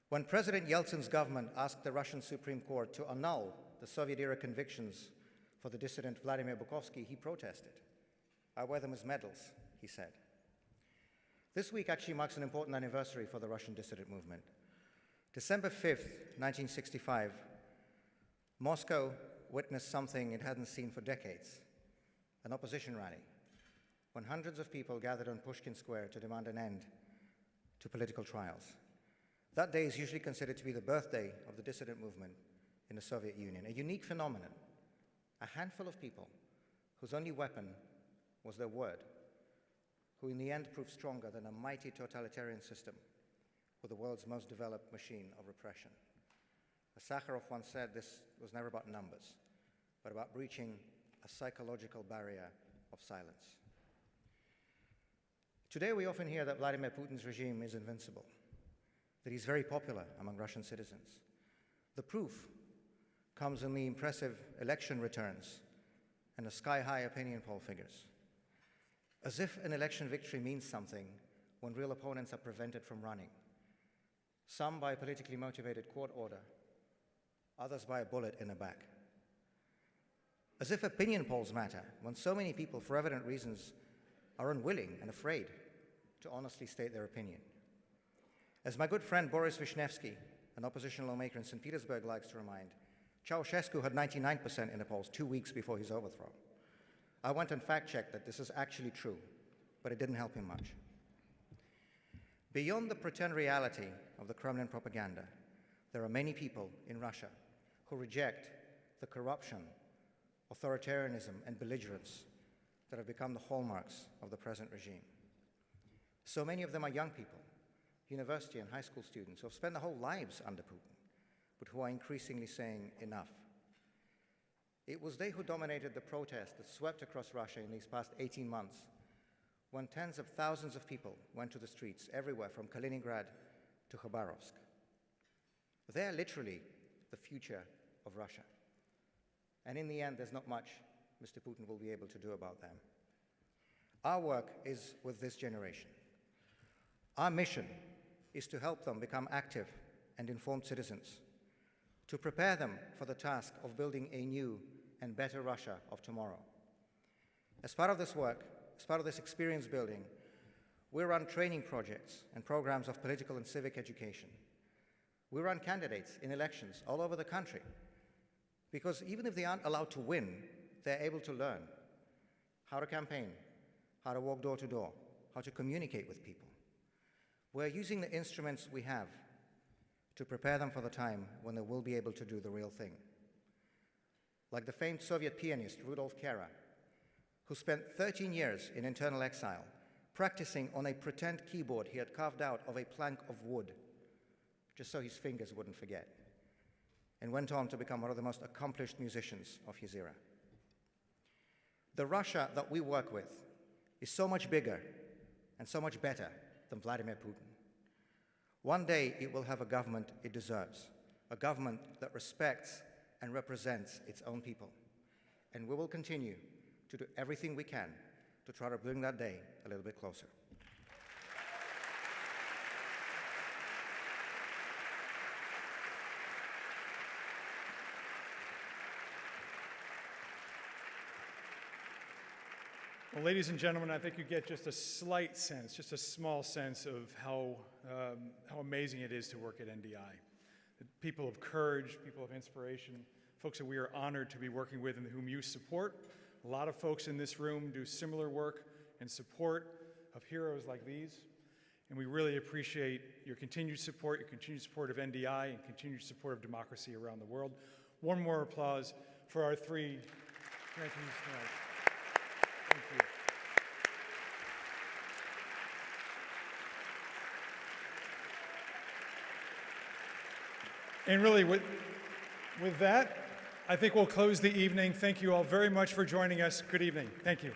When President Yeltsin's government asked the Russian Supreme Court to annul the Soviet-era convictions for the dissident Vladimir Bukovsky, he protested. I wear them as medals, he said. This week actually marks an important anniversary for the Russian dissident movement. December 5th, 1965, Moscow witnessed something it hadn't seen for decades, an opposition rally, when hundreds of people gathered on Pushkin Square to demand an end to political trials. That day is usually considered to be the birthday of the dissident movement in the Soviet Union, a unique phenomenon, a handful of people whose only weapon was their word, who in the end proved stronger than a mighty totalitarian system with the world's most developed machine of repression. As Sakharov once said, this was never about numbers, but about breaching a psychological barrier of silence. Today we often hear that Vladimir Putin's regime is invincible, that he's very popular among Russian citizens. The proof comes in the impressive election returns and the sky-high opinion poll figures. As if an election victory means something when real opponents are prevented from running. Some by a politically motivated court order, others by a bullet in the back. As if opinion polls matter when so many people, for evident reasons, are unwilling and afraid to honestly state their opinion. As my good friend Boris Vishnevsky, an opposition lawmaker in St. Petersburg, likes to remind, Ceausescu had 99% in the polls 2 weeks before his overthrow. I went and fact-checked that this is actually true, but it didn't help him much. Beyond the pretend reality of the Kremlin propaganda, there are many people in Russia who reject the corruption, authoritarianism, and belligerence that have become the hallmarks of the present regime. So many of them are young people, university and high school students who have spent their whole lives under Putin, but who are increasingly saying enough. It was they who dominated the protests that swept across Russia in these past 18 months, when tens of thousands of people went to the streets everywhere from Kaliningrad to Khabarovsk. They're literally the future of Russia. And in the end, there's not much Mr. Putin will be able to do about them. Our work is with this generation. Our mission is to help them become active and informed citizens, to prepare them for the task of building a new and better Russia of tomorrow. As part of this work, as part of this experience building, we run training projects and programs of political and civic education. We run candidates in elections all over the country, because even if they aren't allowed to win, they're able to learn how to campaign, how to walk door to door, how to communicate with people. We're using the instruments we have to prepare them for the time when they will be able to do the real thing. Like the famed Soviet pianist Rudolf Kara, who spent 13 years in internal exile, practicing on a pretend keyboard he had carved out of a plank of wood, just so his fingers wouldn't forget, and went on to become one of the most accomplished musicians of his era. The Russia that we work with is so much bigger and so much better than Vladimir Putin. One day it will have a government it deserves, a government that respects and represents its own people. And we will continue to do everything we can to try to bring that day a little bit closer. Well, ladies and gentlemen, I think you get just a slight sense, just a small sense of how amazing it is to work at NDI. The people of courage, people of inspiration, folks that we are honored to be working with and whom you support. A lot of folks in this room do similar work in support of heroes like these. And we really appreciate your continued support of NDI, and continued support of democracy around the world. One more applause for our three grantees tonight. Thank you. And really, with that, I think we'll close the evening. Thank you all very much for joining us. Good evening. Thank you.